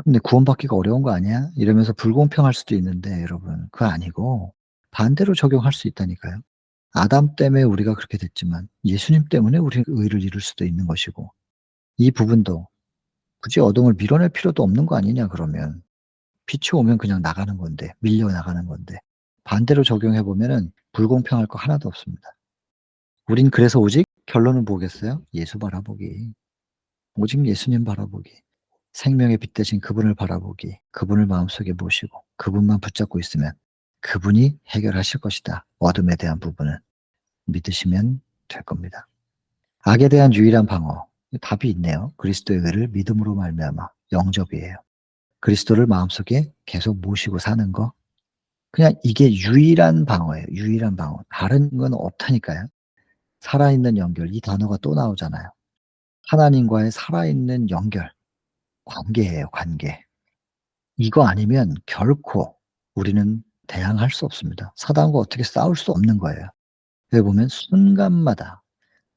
근데 '구원받기가 어려운 거 아니야?' 이러면서 불공평할 수도 있는데 여러분 그거 아니고 반대로 적용할 수 있다니까요. 아담 때문에 우리가 그렇게 됐지만 예수님 때문에 우리가 의를 이룰 수도 있는 것이고 이 부분도 굳이 어둠을 밀어낼 필요도 없는 거 아니냐 그러면. 빛이 오면 그냥 나가는 건데 밀려 나가는 건데 반대로 적용해 보면은 불공평할 거 하나도 없습니다. 우린 그래서 오직 결론은 뭐겠어요? 예수 바라보기. 오직 예수님 바라보기. 생명의 빛 대신 그분을 바라보기. 그분을 마음속에 모시고 그분만 붙잡고 있으면 그분이 해결하실 것이다. 어둠에 대한 부분은 믿으시면 될 겁니다. 악에 대한 유일한 방어. 답이 있네요. 그리스도의 의를 믿음으로 말미암아 영접이에요. 그리스도를 마음속에 계속 모시고 사는 거. 그냥 이게 유일한 방어예요. 유일한 방어. 다른 건 없다니까요. 살아있는 연결 이 단어가 또 나오잖아요. 하나님과의 살아있는 연결. 관계예요, 관계. 이거 아니면 결코 우리는 대항할 수 없습니다. 사단과 어떻게 싸울 수 없는 거예요. 여기 보면 순간마다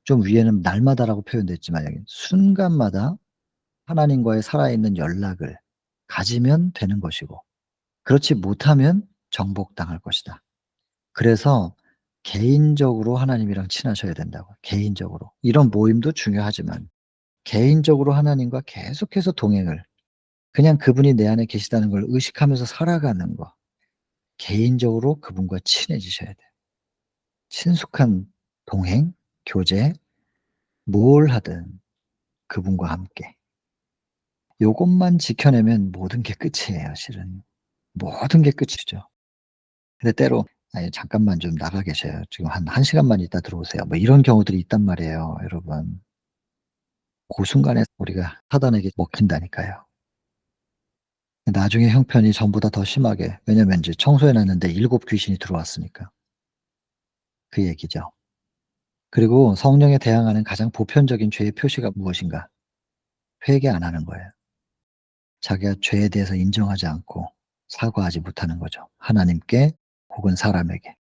좀 위에는 날마다라고 표현되어 있지만 여기는 순간마다 하나님과의 살아있는 연락을 가지면 되는 것이고 그렇지 못하면 정복당할 것이다. 그래서 개인적으로 하나님이랑 친하셔야 된다고. 개인적으로. 이런 모임도 중요하지만 개인적으로 하나님과 계속해서 동행을 그냥 그분이 내 안에 계시다는 걸 의식하면서 살아가는 거. 개인적으로 그분과 친해지셔야 돼요. 친숙한 동행, 교제, 뭘 하든 그분과 함께. 요것만 지켜내면 모든 게 끝이에요 실은. 모든 게 끝이죠. 근데 때로 "아니 잠깐만 좀 나가 계셔요. 지금 한 1 시간만 있다 들어오세요." 뭐 이런 경우들이 있단 말이에요 여러분. 고 순간에 우리가 사단에게 먹힌다니까요. 나중에 형편이 전보다 더 심하게 왜냐면 인제 청소해 놨는데 7 귀신이 들어왔으니까. 그 얘기죠. 그리고 성령에 대항하는 가장 보편적인 죄의 표시가 무엇인가? 회개 안 하는 거예요. 자기가 죄에 대해서 인정하지 않고 사과하지 못하는 거죠. 하나님께 혹은 사람에게.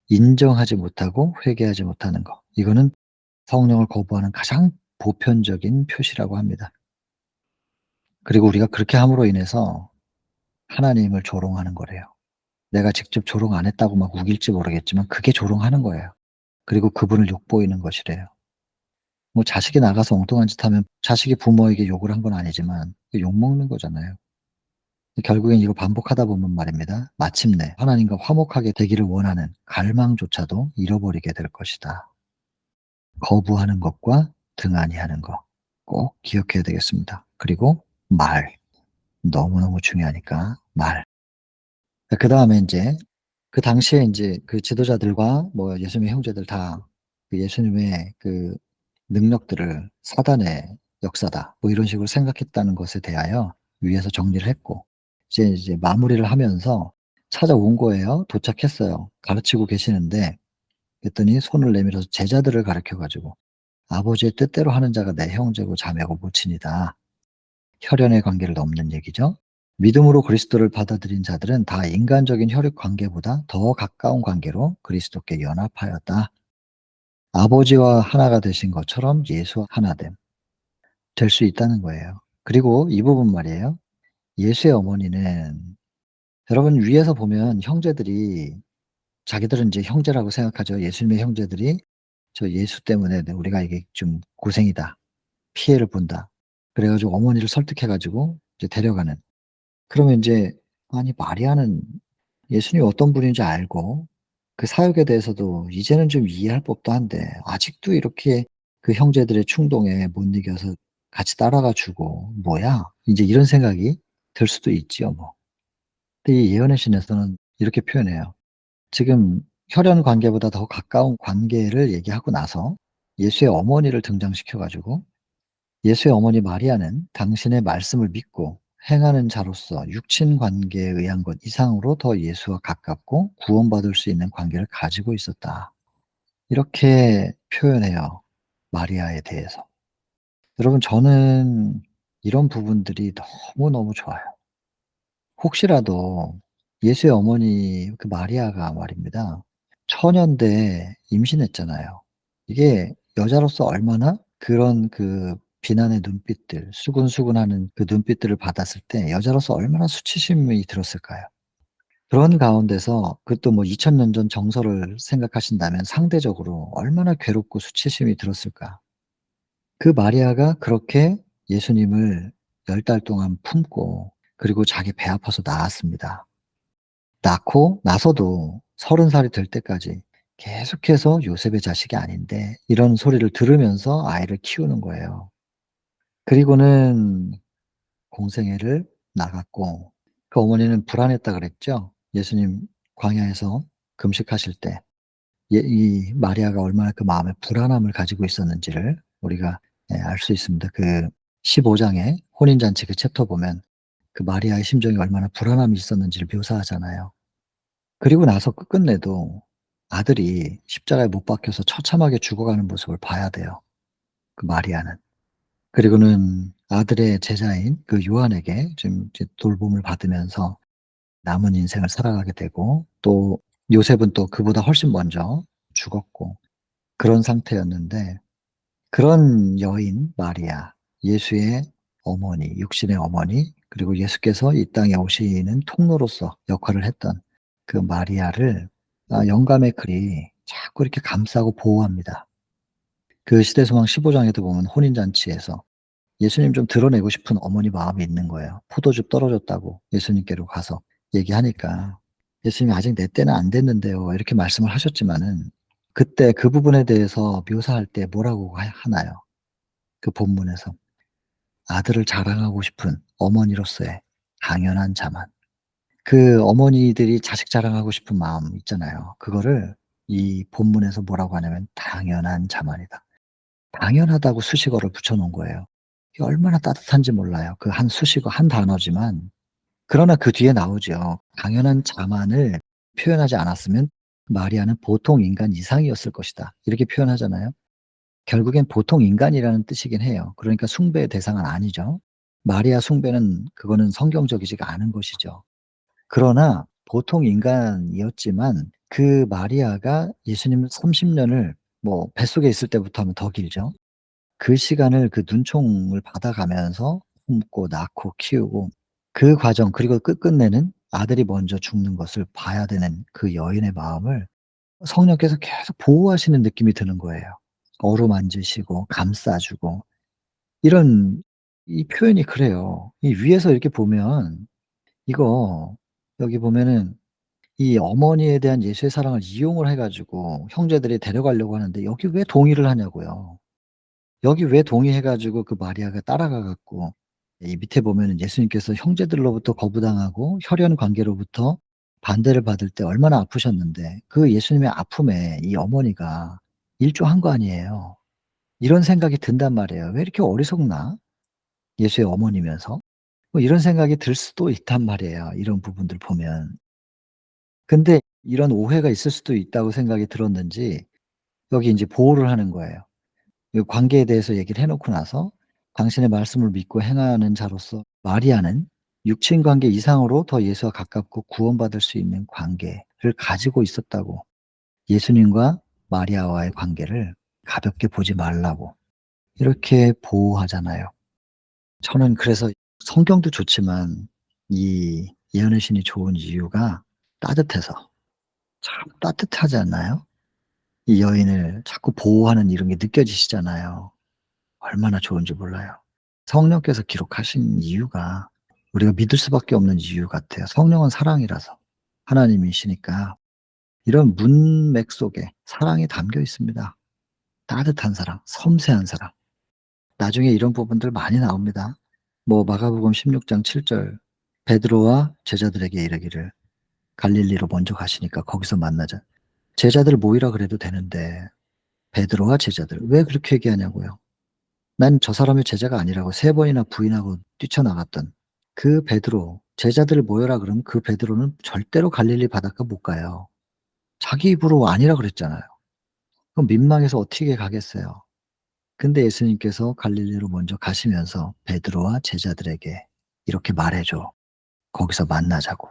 인정하지 못하고 회개하지 못하는 거. 이거는 성령을 거부하는 가장 보편적인 표시라고 합니다. 그리고 우리가 그렇게 함으로 인해서 하나님을 조롱하는 거래요. 내가 직접 조롱 안 했다고 막 우길지 모르겠지만 그게 조롱하는 거예요. 그리고 그분을 욕보이는 것이래요. 뭐 자식이 나가서 엉뚱한 짓 하면 자식이 부모에게 욕을 한 건 아니지만 그 욕먹는 거잖아요. 결국엔 이거 반복하다 보면 말입니다. 마침내 하나님과 화목하게 되기를 원하는 갈망조차도 잃어버리게 될 것이다. 거부하는 것과 등한히 하는 거 꼭 기억해야 되겠습니다. 그리고 말. 너무너무 중요하니까 말. 그다음에 인제 그 당시에 인제 그 지도자들과 뭐 예수님의 형제들 다 그 예수님의 그 능력들을 '사단의 역사다.' 뭐 이런 식으로 생각했다는 것에 대하여 위에서 정리를 했고 이제 마무리를 하면서 찾아온 거예요. 도착했어요. 가르치고 계시는데 그랬더니 손을 내밀어서 제자들을 가르쳐 가지고 "아버지의 뜻대로 하는 자가 내 형제고 자매고 모친이다." 혈연의 관계를 넘는 얘기죠. 믿음으로 그리스도를 받아들인 자들은 다 인간적인 혈육 관계보다 더 가까운 관계로 그리스도께 연합하였다. 아버지와 하나가 되신 것처럼 예수와 하나됨 될 수 있다는 거예요. 그리고 이 부분 말이에요. 예수의 어머니는 여러분 위에서 보면 형제들이 자기들은 인제 형제라고 생각하죠. 예수님의 형제들이 "저 예수 때문에 우리가 이게 좀 고생이다. 피해를 본다." 그래 가지고 어머니를 설득해 가지고 이제 데려가는. 그러면 인제 아니 마리아는 예수님이 어떤 분인지 알고 그 사역에 대해서도 이제는 좀 이해할 법도 한데 아직도 이렇게 그 형제들의 충동에 못 이겨서 같이 따라가 주고 '뭐야?' 인제 이런 생각이 들 수도 있지요 뭐. 근데 이 예언의 신에서는 이렇게 표현해요. 지금 혈연 관계보다 더 가까운 관계를 얘기하고 나서 예수의 어머니를 등장시켜 가지고 예수의 어머니 마리아는 당신의 말씀을 믿고 행하는 자로서 육친 관계에 의한 것 이상으로 더 예수와 가깝고 구원받을 수 있는 관계를 가지고 있었다. 이렇게 표현해요, 마리아에 대해서. 여러분 저는 이런 부분들이 너무너무 좋아요. 혹시라도 예수의 어머니 그 마리아가 말입니다. 처녀인데 임신했잖아요. 이게 여자로서 얼마나 그런 그 비난의 눈빛들, 수근수근하는 그 눈빛들을 받았을 때 여자로서 얼마나 수치심이 들었을까요? 그런 가운데서 그것도 뭐 2000년 전 정서를 생각하신다면 상대적으로 얼마나 괴롭고 수치심이 들었을까. 그 마리아가 그렇게 예수님을 10달 동안 품고 그리고 자기 배 아파서 낳았습니다. 낳고 나서도 30 살이 될 때까지 계속해서 요셉의 자식이 아닌데 이런 소리를 들으면서 아이를 키우는 거예요. 그리고는 공생애를 나갔고 그 어머니는 불안했다 그랬죠. 예수님 광야에서 금식하실 때 이 마리아가 얼마나 그 마음에 불안함을 가지고 있었는지를 우리가 알 수 있습니다. 그 15 장의 혼인잔치 그 챕터 보면 그 마리아의 심정이 얼마나 불안함이 있었는지를 묘사하잖아요. 그리고 나서 끝끝내도 아들이 십자가에 못 박혀서 처참하게 죽어가는 모습을 봐야 돼요, 그 마리아는. 그리고는 아들의 제자인 그 요한에게 좀 이제 돌봄을 받으면서 남은 인생을 살아가게 되고 또 요셉은 또 그보다 훨씬 먼저 죽었고 그런 상태였는데 그런 여인 마리아, 예수의 어머니, 육신의 어머니 그리고 예수께서 이 땅에 오시는 통로로서 역할을 했던 그 마리아를 영감의 글이 자꾸 이렇게 감싸고 보호합니다. 그 시대소망 15 장에도 보면 혼인잔치에서 예수님 좀 드러내고 싶은 어머니 마음이 있는 거예요. 포도즙 떨어졌다고 예수님께로 가서 얘기하니까 예수님이 "아직 내 때는 안 됐는데요." 이렇게 말씀을 하셨지만은 그때 그 부분에 대해서 묘사할 때 뭐라고 하나요? 그 본문에서. 아들을 자랑하고 싶은 어머니로서의 당연한 자만. 그 어머니들이 자식 자랑하고 싶은 마음 있잖아요. 그거를 이 본문에서 뭐라고 하냐면 "당연한 자만이다." 당연하다고 수식어를 붙여 놓은 거예요. 이게 얼마나 따뜻한지 몰라요. 그 한 수식어 한 단어지만 그러나 그 뒤에 나오죠. "당연한 자만을 표현하지 않았으면 마리아는 보통 인간 이상이었을 것이다." 이렇게 표현하잖아요. 결국엔 보통 인간이라는 뜻이긴 해요. 그러니까 숭배의 대상은 아니죠. 마리아 숭배는 그거는 성경적이지가 않은 것이죠. 그러나 보통 인간이었지만 그 마리아가 예수님을 30 년을 뭐 뱃속에 있을 때부터 하면 더 길죠. 그 시간을 그 눈총을 받아가면서 품고 낳고 키우고 그 과정 그리고 끝끝내는 아들이 먼저 죽는 것을 봐야 되는 그 여인의 마음을 성령께서 계속 보호하시는 느낌이 드는 거예요. 어루만지시고 감싸 주고 이런 이 표현이 그래요. 이 위에서 이렇게 보면 이거 여기 보면은 이 어머니에 대한 예수의 사랑을 이용을 해 가지고 형제들이 데려가려고 하는데 여기 왜 동의를 하냐고요. 여기 왜 동의해 가지고 그 마리아가 따라가 갖고 이 밑에 보면은 예수님께서 형제들로부터 거부당하고 혈연 관계로부터 반대를 받을 때 얼마나 아프셨는데 그 예수님의 아픔에 이 어머니가 일조한 거 아니에요. 이런 생각이 든단 말이에요. '왜 이렇게 어리석나? 예수의 어머니면서?' 뭐 이런 생각이 들 수도 있단 말이에요, 이런 부분들 보면. 근데 이런 오해가 있을 수도 있다고 생각이 들었는지 여기 인제 보호를 하는 거예요. 이 관계에 대해서 얘기를 해 놓고 나서 "당신의 말씀을 믿고 행하는 자로서 마리아는 육친 관계 이상으로 더 예수와 가깝고 구원받을 수 있는 관계를 가지고 있었다."고 예수님과 마리아와의 관계를 가볍게 보지 말라고 이렇게 보호하잖아요. 저는 그래서 성경도 좋지만 이 예언의 신이 좋은 이유가 따뜻해서 참 따뜻하지 않나요? 이 여인을 자꾸 보호하는 이런 게 느껴지시잖아요. 얼마나 좋은지 몰라요. 성령께서 기록하신 이유가 우리가 믿을 수밖에 없는 이유 같아요. 성령은 사랑이라서 하나님이시니까 이런 문맥 속에 사랑이 담겨 있습니다. 따뜻한 사랑, 섬세한 사랑. 나중에 이런 부분들 많이 나옵니다. 뭐 마가복음 16장 7절 베드로와 제자들에게 이르기를 갈릴리로 먼저 가시니까 거기서 만나자. 제자들 모이라 그래도 되는데 베드로와 제자들 왜 그렇게 얘기하냐고요. 난 저 사람의 제자가 아니라고 3 번이나 부인하고 뛰쳐나갔던 그 베드로 제자들 모여라 그러면 그 베드로는 절대로 갈릴리 바닷가 못 가요. 자기 입으로 아니라 그랬잖아요. 그럼 민망해서 어떻게 가겠어요. 근데 예수님께서 갈릴리로 먼저 가시면서 베드로와 제자들에게 이렇게 말해 줘. 거기서 만나자고.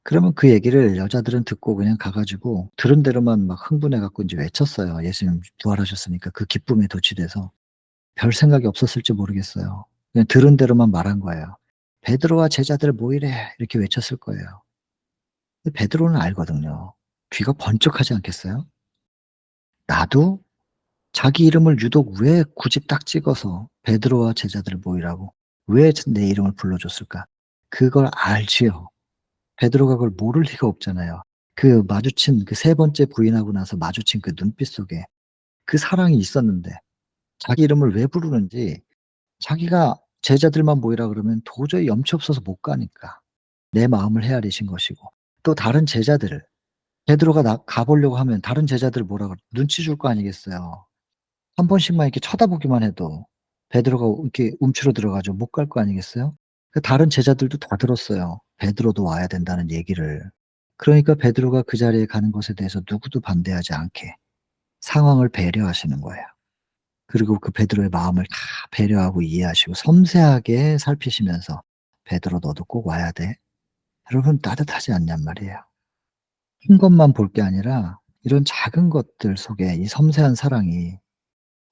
그러면 그 얘기를 여자들은 듣고 그냥 가 가지고 들은 대로만 막 흥분해 갖고 인제 외쳤어요. 예수님 부활하셨으니까 그 기쁨에 도취돼서. 별 생각이 없었을지 모르겠어요. 그냥 들은 대로만 말한 거예요. "베드로와 제자들 모이래." 이렇게 외쳤을 거예요. 근데 베드로는 알거든요. 귀가 번쩍하지 않겠어요? 나도 자기 이름을 유독 왜 굳이 딱 찍어서 베드로와 제자들 모이라고 왜 내 이름을 불러 줬을까? 그걸 알지요. 베드로가 그걸 모를 리가 없잖아요. 그 마주친 그 세 번째 부인하고 나서 마주친 그 눈빛 속에 그 사랑이 있었는데 자기 이름을 왜 부르는지 자기가 제자들만 모이라 그러면 도저히 염치 없어서 못 가니까 내 마음을 헤아리신 것이고 또 다른 제자들을 베드로가 가 보려고 하면 다른 제자들 뭐라 눈치 줄 거 아니겠어요. 한 번씩만 이렇게 쳐다보기만 해도 베드로가 이렇게 움츠러 들어 가지고 못 갈 거 아니겠어요? 그 다른 제자들도 다 들었어요. 베드로도 와야 된다는 얘기를. 그러니까 베드로가 그 자리에 가는 것에 대해서 누구도 반대하지 않게 상황을 배려하시는 거예요. 그리고 그 베드로의 마음을 다 배려하고 이해하시고 섬세하게 살피시면서 "베드로 너도 꼭 와야 돼." 여러분 따뜻하지 않냔 말이에요. 큰 것만 볼 게 아니라 이런 작은 것들 속에 이 섬세한 사랑이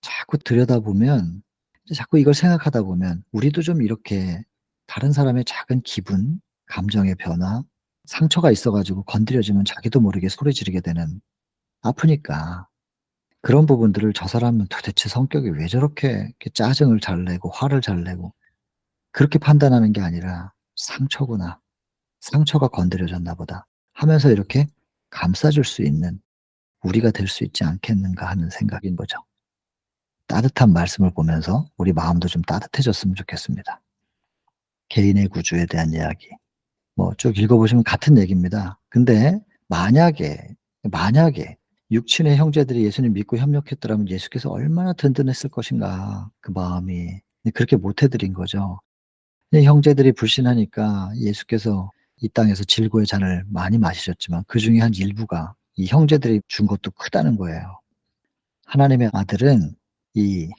자꾸 들여다보면 이제 자꾸 이걸 생각하다 보면 우리도 좀 이렇게 다른 사람의 작은 기분, 감정의 변화, 상처가 있어 가지고 건드려지면 자기도 모르게 소리 지르게 되는 아프니까 그런 부분들을 '저 사람은 도대체 성격이 왜 저렇게 이렇게 짜증을 잘 내고 화를 잘 내고' 그렇게 판단하는 게 아니라 '상처구나. 상처가 건드려졌나 보다.' 하면서 이렇게 감싸 줄 수 있는 우리가 될 수 있지 않겠는가 하는 생각인 거죠. 따뜻한 말씀을 보면서 우리 마음도 좀 따뜻해졌으면 좋겠습니다. 개인의 구주에 대한 이야기 뭐 쭉 읽어 보시면 같은 얘기입니다. 근데 만약에 육친의 형제들이 예수님 믿고 협력했더라면 예수께서 얼마나 든든했을 것인가 그 마음이. 근데 그렇게 못 해 드린 거죠. 근데 형제들이 불신하니까 예수께서 이 땅에서 질고의 잔을 많이 마시셨지만 그중에 한 일부가 이 형제들이 준 것도 크다는 거예요. 하나님의 아들은 이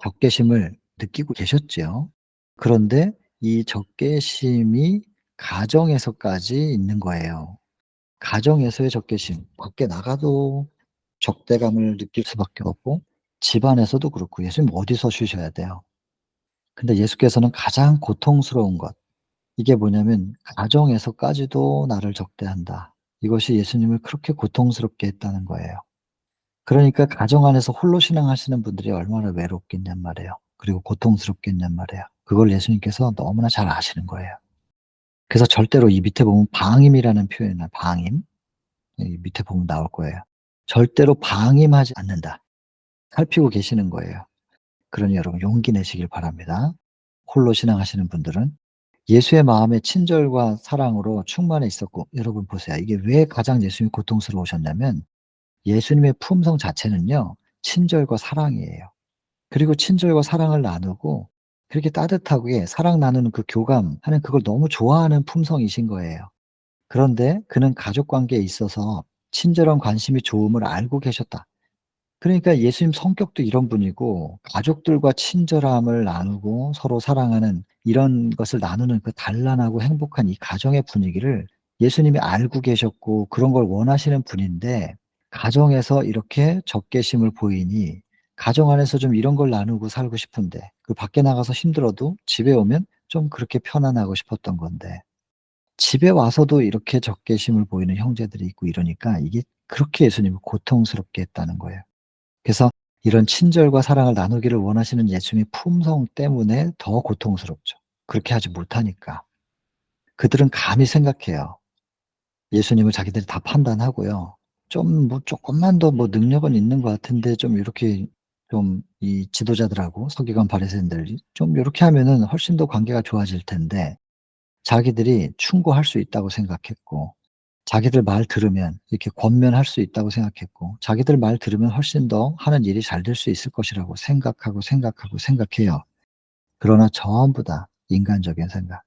적개심을 느끼고 계셨지요. 그런데 이 적개심이 가정에서까지 있는 거예요. 가정에서의 적개심. 밖에 나가도 적대감을 느낄 수밖에 없고 집안에서도 그렇고 예수님 어디서 쉬셔야 돼요. 근데 예수께서는 가장 고통스러운 것 이게 뭐냐면 가정에서까지도 나를 적대한다. 이것이 예수님을 그렇게 고통스럽게 했다는 거예요. 그러니까 가정 안에서 홀로 신앙하시는 분들이 얼마나 외롭겠냔 말이에요. 그리고 고통스럽겠냔 말이에요. 그걸 예수님께서 너무나 잘 아시는 거예요. 그래서 절대로 이 밑에 보면 방임이라는 표현을 방임 이 밑에 보면 나올 거예요. 절대로 방임하지 않는다. 살피고 계시는 거예요. 그러니 여러분 용기 내시길 바랍니다. 홀로 신앙하시는 분들은 예수의 마음의 친절과 사랑으로 충만해 있었고 여러분 보세요. 이게 왜 가장 예수님이 고통스러우셨냐면 예수님의 품성 자체는요. 친절과 사랑이에요. 그리고 친절과 사랑을 나누고 그렇게 따뜻하게 사랑 나누는 그 교감하는 그걸 너무 좋아하는 품성이신 거예요. 그런데 그는 가족 관계에 있어서 친절한 관심이 좋음을 알고 계셨다. 그러니까 예수님 성격도 이런 분이고 가족들과 친절함을 나누고 서로 사랑하는 이런 것을 나누는 그 단란하고 행복한 이 가정의 분위기를 예수님이 알고 계셨고 그런 걸 원하시는 분인데 가정에서 이렇게 적개심을 보이니 가정 안에서 좀 이런 걸 나누고 살고 싶은데 그 밖에 나가서 힘들어도 집에 오면 좀 그렇게 편안하고 싶었던 건데 집에 와서도 이렇게 적개심을 보이는 형제들이 있고 이러니까 이게 그렇게 예수님을 고통스럽게 했다는 거예요. 그래서 이런 친절과 사랑을 나누기를 원하시는 예수님의 품성 때문에 더 고통스럽죠. 그렇게 하지 못하니까. 그들은 감히 생각해요. 예수님을 자기들이 다 판단하고요. 좀 뭐 쪼끔만 더 뭐 능력은 있는 것 같은데 좀 요렇게 좀 이 지도자들하고 서기관 바리새인들이 좀 요렇게 하면은 훨씬 더 관계가 좋아질 텐데 자기들이 충고할 수 있다고 생각했고 자기들 말 들으면 이렇게 권면할 수 있다고 생각했고 자기들 말 들으면 훨씬 더 하는 일이 잘 될 수 있을 것이라고 생각해요. 그러나 전부 다 인간적인 생각.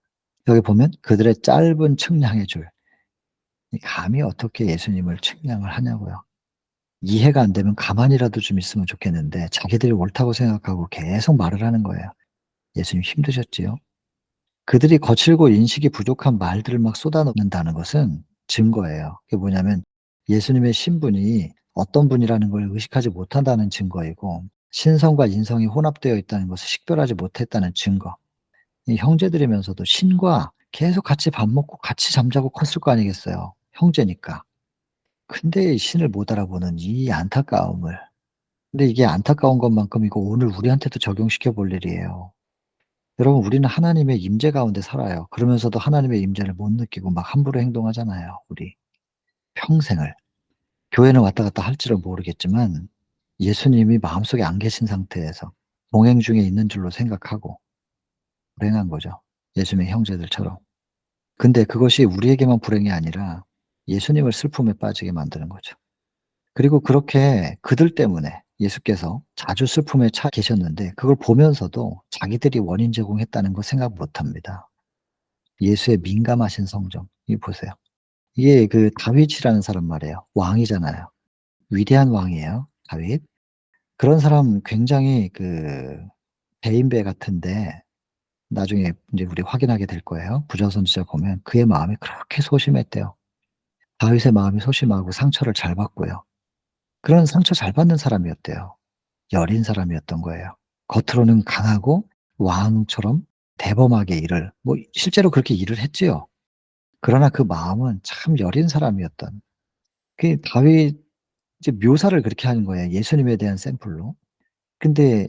여기 보면 그들의 짧은 측량의 줄. 이 감히 어떻게 예수님을 측량을 하냐고요. 이해가 안 되면 가만히라도 좀 있으면 좋겠는데 자기들이 옳다고 생각하고 계속 말을 하는 거예요. 예수님 힘드셨지요? 그들이 거칠고 인식이 부족한 말들을 막 쏟아놓는다는 것은 증거예요. 그게 뭐냐면 예수님의 신분이 어떤 분이라는 걸 의식하지 못한다는 증거이고, 신성과 인성이 혼합되어 있다는 것을 식별하지 못했다는 증거. 이 형제들이면서도 신과 계속 같이 밥 먹고 같이 잠자고 컸을 거 아니겠어요, 형제니까. 근데 이 신을 못 알아보는 이 안타까움을, 근데 이게 안타까운 것만큼 이거 오늘 우리한테도 적용시켜 볼 일이에요. 여러분, 우리는 하나님의 임재 가운데 살아요. 그러면서도 하나님의 임재를 못 느끼고 막 함부로 행동하잖아요, 우리. 평생을. 교회는 왔다 갔다 할지는 모르겠지만 예수님이 마음속에 안 계신 상태에서 동행 중에 있는 줄로 생각하고 불행한 거죠, 예수님의 형제들처럼. 근데 그것이 우리에게만 불행이 아니라 예수님을 슬픔에 빠지게 만드는 거죠. 그리고 그렇게 그들 때문에 예수께서 자주 슬픔에 처해 계셨는데 그걸 보면서도 자기들이 원인 제공했다는 거 생각 못 합니다. 예수의 민감하신 성정. 이거 보세요. 이게 그 다윗이라는 사람 말이에요. 왕이잖아요. 위대한 왕이에요, 다윗. 그런 사람 굉장히 그 대인배 같은데 나중에 인제 우리 확인하게 될 거예요. 부자선지자 보면 그의 마음이 그렇게 소심했대요. 다윗의 마음이 소심하고 상처를 잘 받고요. 그런 상처 잘 받는 사람이었대요. 여린 사람이었던 거예요. 겉으로는 강하고 왕처럼 대범하게 일을, 뭐 실제로 그렇게 일을 했지요. 그러나 그 마음은 참 여린 사람이었던, 그 다윗 이제 묘사를 그렇게 하는 거예요, 예수님에 대한 샘플로. 근데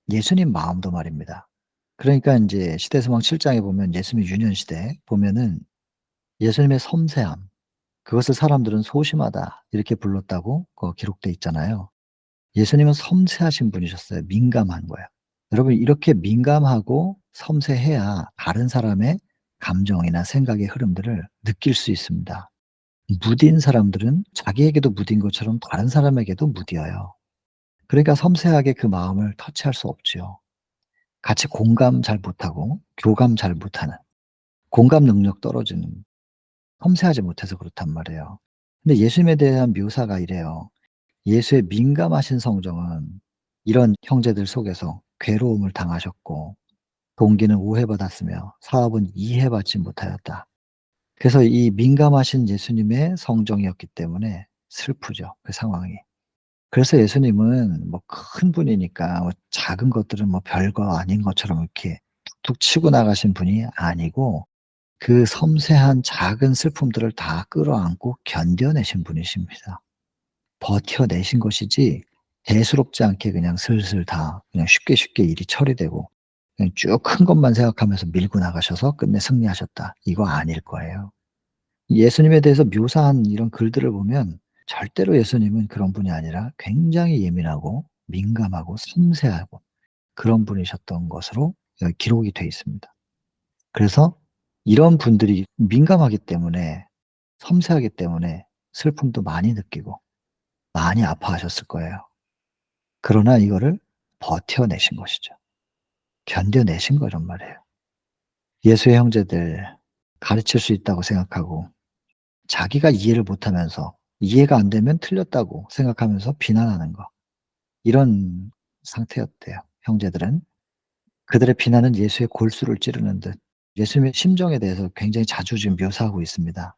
예수님 마음도 말입니다. 그러니까 인제 시대소망 7 장에 보면 예수님 유년시대 보면은 예수님의 섬세함, 그것을 사람들은 "소심하다." 이렇게 불렀다고 기록돼 있잖아요. 예수님은 섬세하신 분이셨어요. 민감한 거예요. 여러분, 이렇게 민감하고 섬세해야 다른 사람의 감정이나 생각의 흐름들을 느낄 수 있습니다. 무딘 사람들은 자기에게도 무딘 것처럼 다른 사람에게도 무뎌요. 그러니까 섬세하게 그 마음을 터치할 수 없지요. 같이 공감 잘 못하고 교감 잘 못하는, 공감 능력 떨어지는, 섬세하지 못해서 그렇단 말이에요. 근데 예수님에 대한 묘사가 이래요. 예수의 민감하신 성정은 이런 형제들 속에서 괴로움을 당하셨고 동기는 오해받았으며 사업은 이해받지 못하였다. 그래서 이 민감하신 예수님의 성정이었기 때문에 슬프죠, 그 상황이. 그래서 예수님은 뭐 큰 분이니까 뭐 작은 것들은 뭐 별거 아닌 것처럼 이렇게 툭툭 치고 나가신 분이 아니고 그 섬세한 작은 슬픔들을 다 끌어안고 견뎌내신 분이십니다. 버텨내신 것이지 대수롭지 않게 그냥 슬슬 다 그냥 쉽게 쉽게 일이 처리되고 그냥 쭉 큰 것만 생각하면서 밀고 나가셔서 끝내 승리하셨다, 이거 아닐 거예요. 예수님에 대해서 묘사한 이런 글들을 보면 절대로 예수님은 그런 분이 아니라 굉장히 예민하고 민감하고 섬세하고 그런 분이셨던 것으로 여기 기록이 돼 있습니다. 그래서 이런 분들이 민감하기 때문에, 섬세하기 때문에 슬픔도 많이 느끼고 많이 아파하셨을 거예요. 그러나 이거를 버텨내신 것이죠. 견뎌내신 거란 말이에요. 예수의 형제들 가르칠 수 있다고 생각하고 자기가 이해를 못하면서 이해가 안 되면 틀렸다고 생각하면서 비난하는 거, 이런 상태였대요, 형제들은. 그들의 비난은 예수의 골수를 찌르는 듯, 예수님의 심정에 대해서 굉장히 자주 지금 묘사하고 있습니다.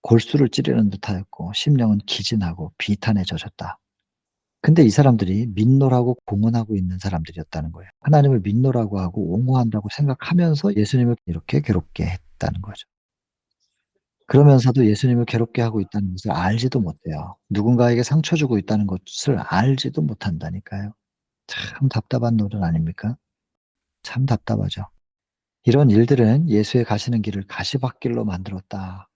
골수를 찌르는 듯하였고 심령은 기진하고 비탄에 젖었다. 근데 이 사람들이 민노라고 공언하고 있는 사람들이었다는 거예요. 하나님을 민노라고 하고 옹호한다고 생각하면서 예수님을 이렇게 괴롭게 했다는 거죠. 그러면서도 예수님을 괴롭게 하고 있다는 것을 알지도 못해요. 누군가에게 상처 주고 있다는 것을 알지도 못한다니까요. 참 답답한 노릇 아닙니까? 참 답답하죠. 이런 일들은 예수의 가시는 길을 가시밭길로 만들었다.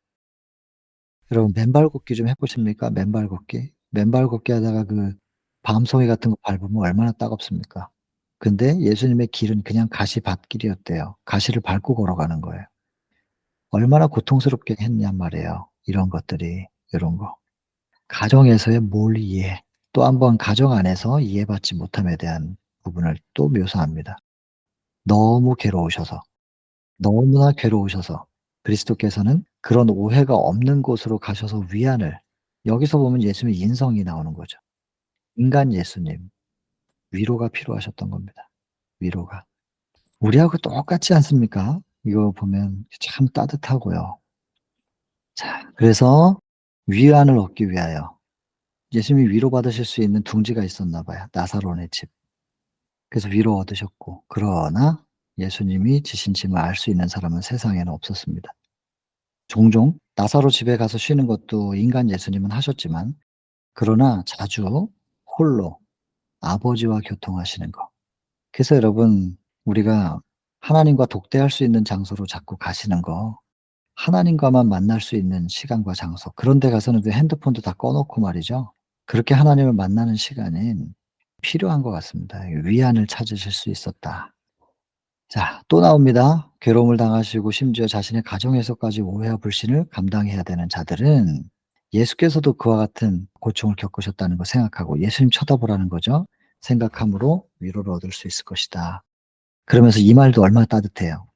여러분, 맨발 걷기 좀 해 보십니까? 맨발 걷기. 맨발 걷기 하다가 그 밤송이 같은 거 밟으면 얼마나 따갑습니까? 근데 예수님의 길은 그냥 가시밭길이었대요. 가시를 밟고 걸어가는 거예요. 얼마나 고통스럽게 했냔 말이에요, 이런 것들이, 요런 거. 가정에서의 뭘 이해, 또 한 번 가정 안에서 이해받지 못함에 대한 부분을 또 묘사합니다. 너무 괴로우셔서, 너무나 괴로우셔서 그리스도께서는 그런 오해가 없는 곳으로 가셔서 위안을, 여기서 보면 예수님의 인성이 나오는 거죠. 인간 예수님. 위로가 필요하셨던 겁니다. 위로가. 우리하고 똑같지 않습니까? 이거 보면 참 따뜻하고요. 자, 그래서 위안을 얻기 위하여 예수님이 위로받으실 수 있는 둥지가 있었나 봐요. 나사로네 집. 그래서 위로 얻으셨고, 그러나 예수님이 지신 짐을 알 수 있는 사람은 세상에는 없었습니다. 종종 나사로 집에 가서 쉬는 것도 인간 예수님은 하셨지만, 그러나 자주 홀로 아버지와 교통하시는 거. 그래서 여러분, 우리가 하나님과 독대할 수 있는 장소로 자꾸 가시는 거, 하나님과만 만날 수 있는 시간과 장소, 그런 데 가서는 그 핸드폰도 다 꺼 놓고 말이죠. 그렇게 하나님을 만나는 시간은 필요한 것 같습니다. 위안을 찾으실 수 있었다. 자, 또 나옵니다. 괴로움을 당하시고 심지어 자신의 가정에서까지 오해와 불신을 감당해야 되는 자들은 예수께서도 그와 같은 고충을 겪으셨다는 거 생각하고 예수님 쳐다보라는 거죠. 생각함으로 위로를 얻을 수 있을 것이다. 그러면서 이 말도 얼마나 따뜻해요.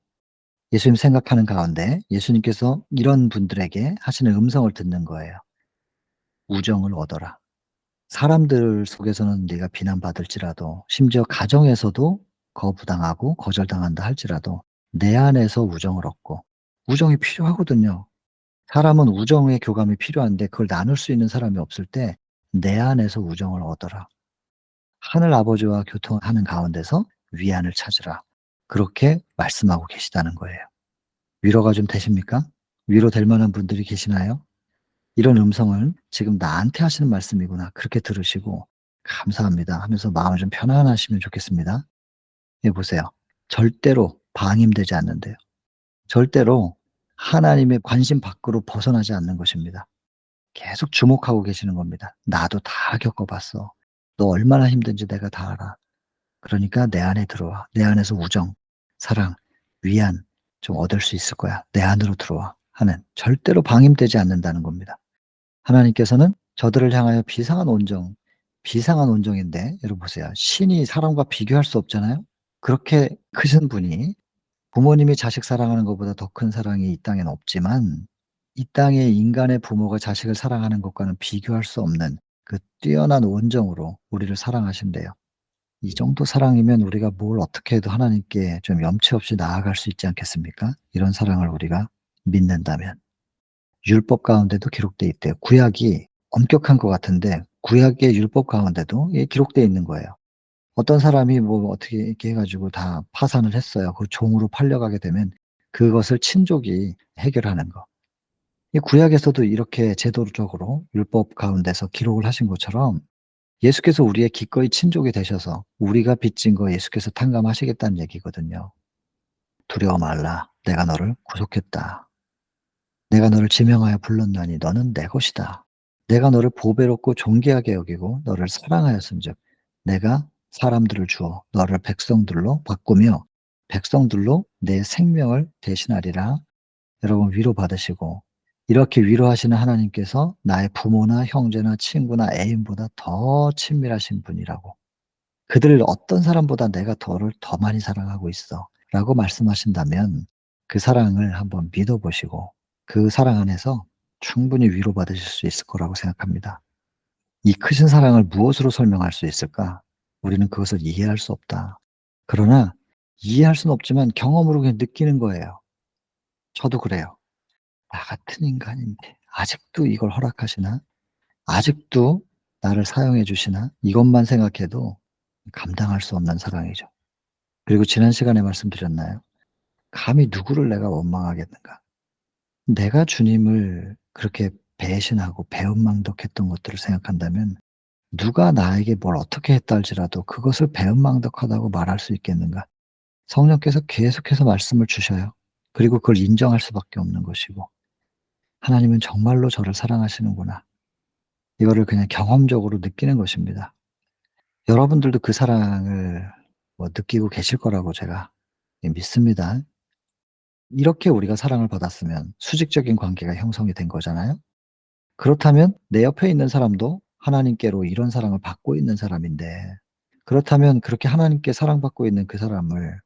예수님 생각하는 가운데 예수님께서 이런 분들에게 하시는 음성을 듣는 거예요. 우정을 얻어라. 사람들 속에서는 네가 비난받을지라도 심지어 가정에서도 거부당하고 거절당한다 할지라도 내 안에서 우정을 얻고 우정이 필요하거든요. 사람은 우정의 교감이 필요한데 그걸 나눌 수 있는 사람이 없을 때 내 안에서 우정을 얻어라. 하늘 아버지와 교통하는 가운데서 위안을 찾으라. 그렇게 말씀하고 계시다는 거예요. 위로가 좀 되십니까? 위로될 만한 분들이 계시나요? 이런 음성을 지금 나한테 하시는 말씀이구나. 그렇게 들으시고 감사합니다 하면서 마음을 좀 편안하시면 좋겠습니다. 예, 보세요. 절대로 방임되지 않는데요. 절대로 하나님의 관심 밖으로 벗어나지 않는 것입니다. 계속 주목하고 계시는 겁니다. 나도 다 겪어봤어. 너 얼마나 힘든지 내가 다 알아. 그러니까 내 안에 들어와. 내 안에서 우정, 사랑, 위안 좀 얻을 수 있을 거야. 내 안으로 들어와 하는, 절대로 방임되지 않는다는 겁니다. 하나님께서는 저들을 향하여 비상한 온정인데, 여러분 보세요. 신이 사람과 비교할 수 없잖아요. 그렇게 크신 분이, 부모님이 자식 사랑하는 것보다 더 큰 사랑이 이 땅에는 없지만 이 땅에 인간의 부모가 자식을 사랑하는 것과는 비교할 수 없는 그 뛰어난 온정으로 우리를 사랑하신대요. 이 정도 사랑이면 우리가 뭘 어떻게 해도 하나님께 좀 염치 없이 나아갈 수 있지 않겠습니까? 이런 사랑을 우리가 믿는다면. 율법 가운데도 기록되어 있대요. 구약이 엄격한 것 같은데 구약의 율법 가운데도 이게 기록되어 있는 거예요. 어떤 사람이 뭐 어떻게 이렇게 해 가지고 다 파산을 했어요. 그 종으로 팔려가게 되면 그것을 친족이 해결하는 거. 이 구약에서도 이렇게 제도적으로 율법 가운데서 기록을 하신 것처럼 예수께서 우리의 기꺼이 친족이 되셔서 우리가 빚진 거 예수께서 탕감하시겠다는 얘기거든요. 두려워 말라. 내가 너를 구속했다. 내가 너를 지명하여 불렀나니 너는 내 것이다. 내가 너를 보배롭고 존귀하게 여기고 너를 사랑하였은즉 내가 사람들을 주어 너를 백성들로 바꾸며 백성들로 내 생명을 대신하리라. 여러분 위로받으시고, 이렇게 위로하시는 하나님께서 나의 부모나 형제나 친구나 애인보다 더 친밀하신 분이라고, 그들을 어떤 사람보다 내가 너를 더 많이 사랑하고 있어 라고 말씀하신다면 그 사랑을 한번 믿어보시고 그 사랑 안에서 충분히 위로받으실 수 있을 거라고 생각합니다. 이 크신 사랑을 무엇으로 설명할 수 있을까? 우리는 그것을 이해할 수 없다. 그러나 이해할 수는 없지만 경험으로 그냥 느끼는 거예요. 저도 그래요. 나 같은 인간인데 아직도 이걸 허락하시나? 아직도 나를 사용해 주시나? 이것만 생각해도 감당할 수 없는 사랑이죠. 그리고 지난 시간에 말씀드렸나요? 감히 누구를 내가 원망하겠는가? 내가 주님을 그렇게 배신하고 배은망덕했던 것들을 생각한다면 누가 나에게 뭘 어떻게 했다 할지라도 그것을 배은망덕하다고 말할 수 있겠는가? 성령께서 계속해서 말씀을 주셔요. 그리고 그걸 인정할 수밖에 없는 것이고, 하나님은 정말로 저를 사랑하시는구나. 이거를 그냥 경험적으로 느끼는 것입니다. 여러분들도 그 사랑을 뭐 느끼고 계실 거라고 제가 믿습니다. 이렇게 우리가 사랑을 받았으면 수직적인 관계가 형성이 된 거잖아요. 그렇다면 내 옆에 있는 사람도 하나님께로 이런 사랑을 받고 있는 사람인데, 그렇다면 그렇게 하나님께 사랑받고 있는 그 사람을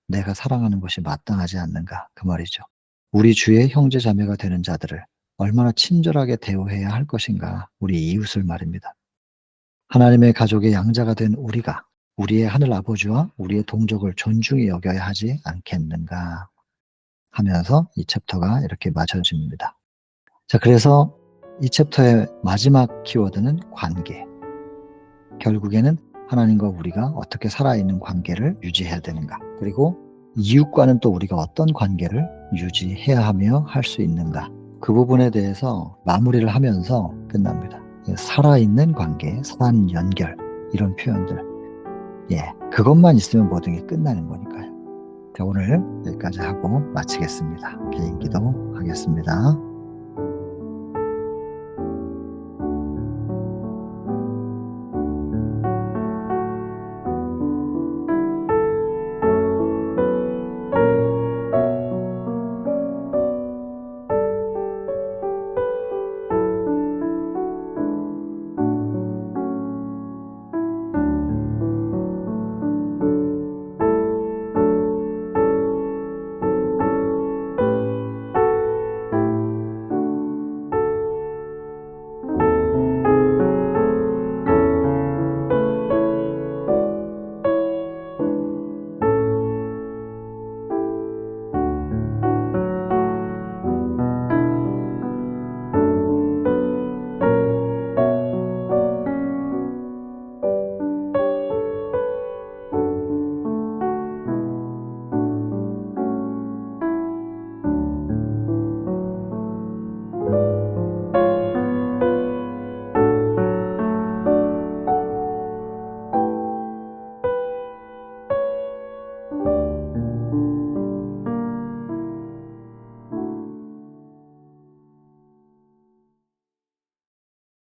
내가 사랑하는 것이 마땅하지 않는가 그 말이죠. 우리 주의 형제 자매가 되는 자들을 얼마나 친절하게 대우해야 할 것인가, 우리 이웃을 말입니다. 하나님의 가족의 양자가 된 우리가 우리의 하늘 아버지와 우리의 동족을 존중히 여겨야 하지 않겠는가 하면서 이 챕터가 이렇게 마쳐집니다. 자, 그래서 이 챕터의 마지막 키워드는 관계. 결국에는 하나님과 우리가 어떻게 살아있는 관계를 유지해야 되는가, 그리고 이웃과는 또 우리가 어떤 관계를 유지해야 하며 할 수 있는가, 그 부분에 대해서 마무리를 하면서 끝납니다. 살아있는 관계, 산 연결, 이런 표현들, 그것만 있으면 모든 게 끝나는 거니까요. 자, 오늘 여기까지 하고 마치겠습니다. 개인기도 하겠습니다.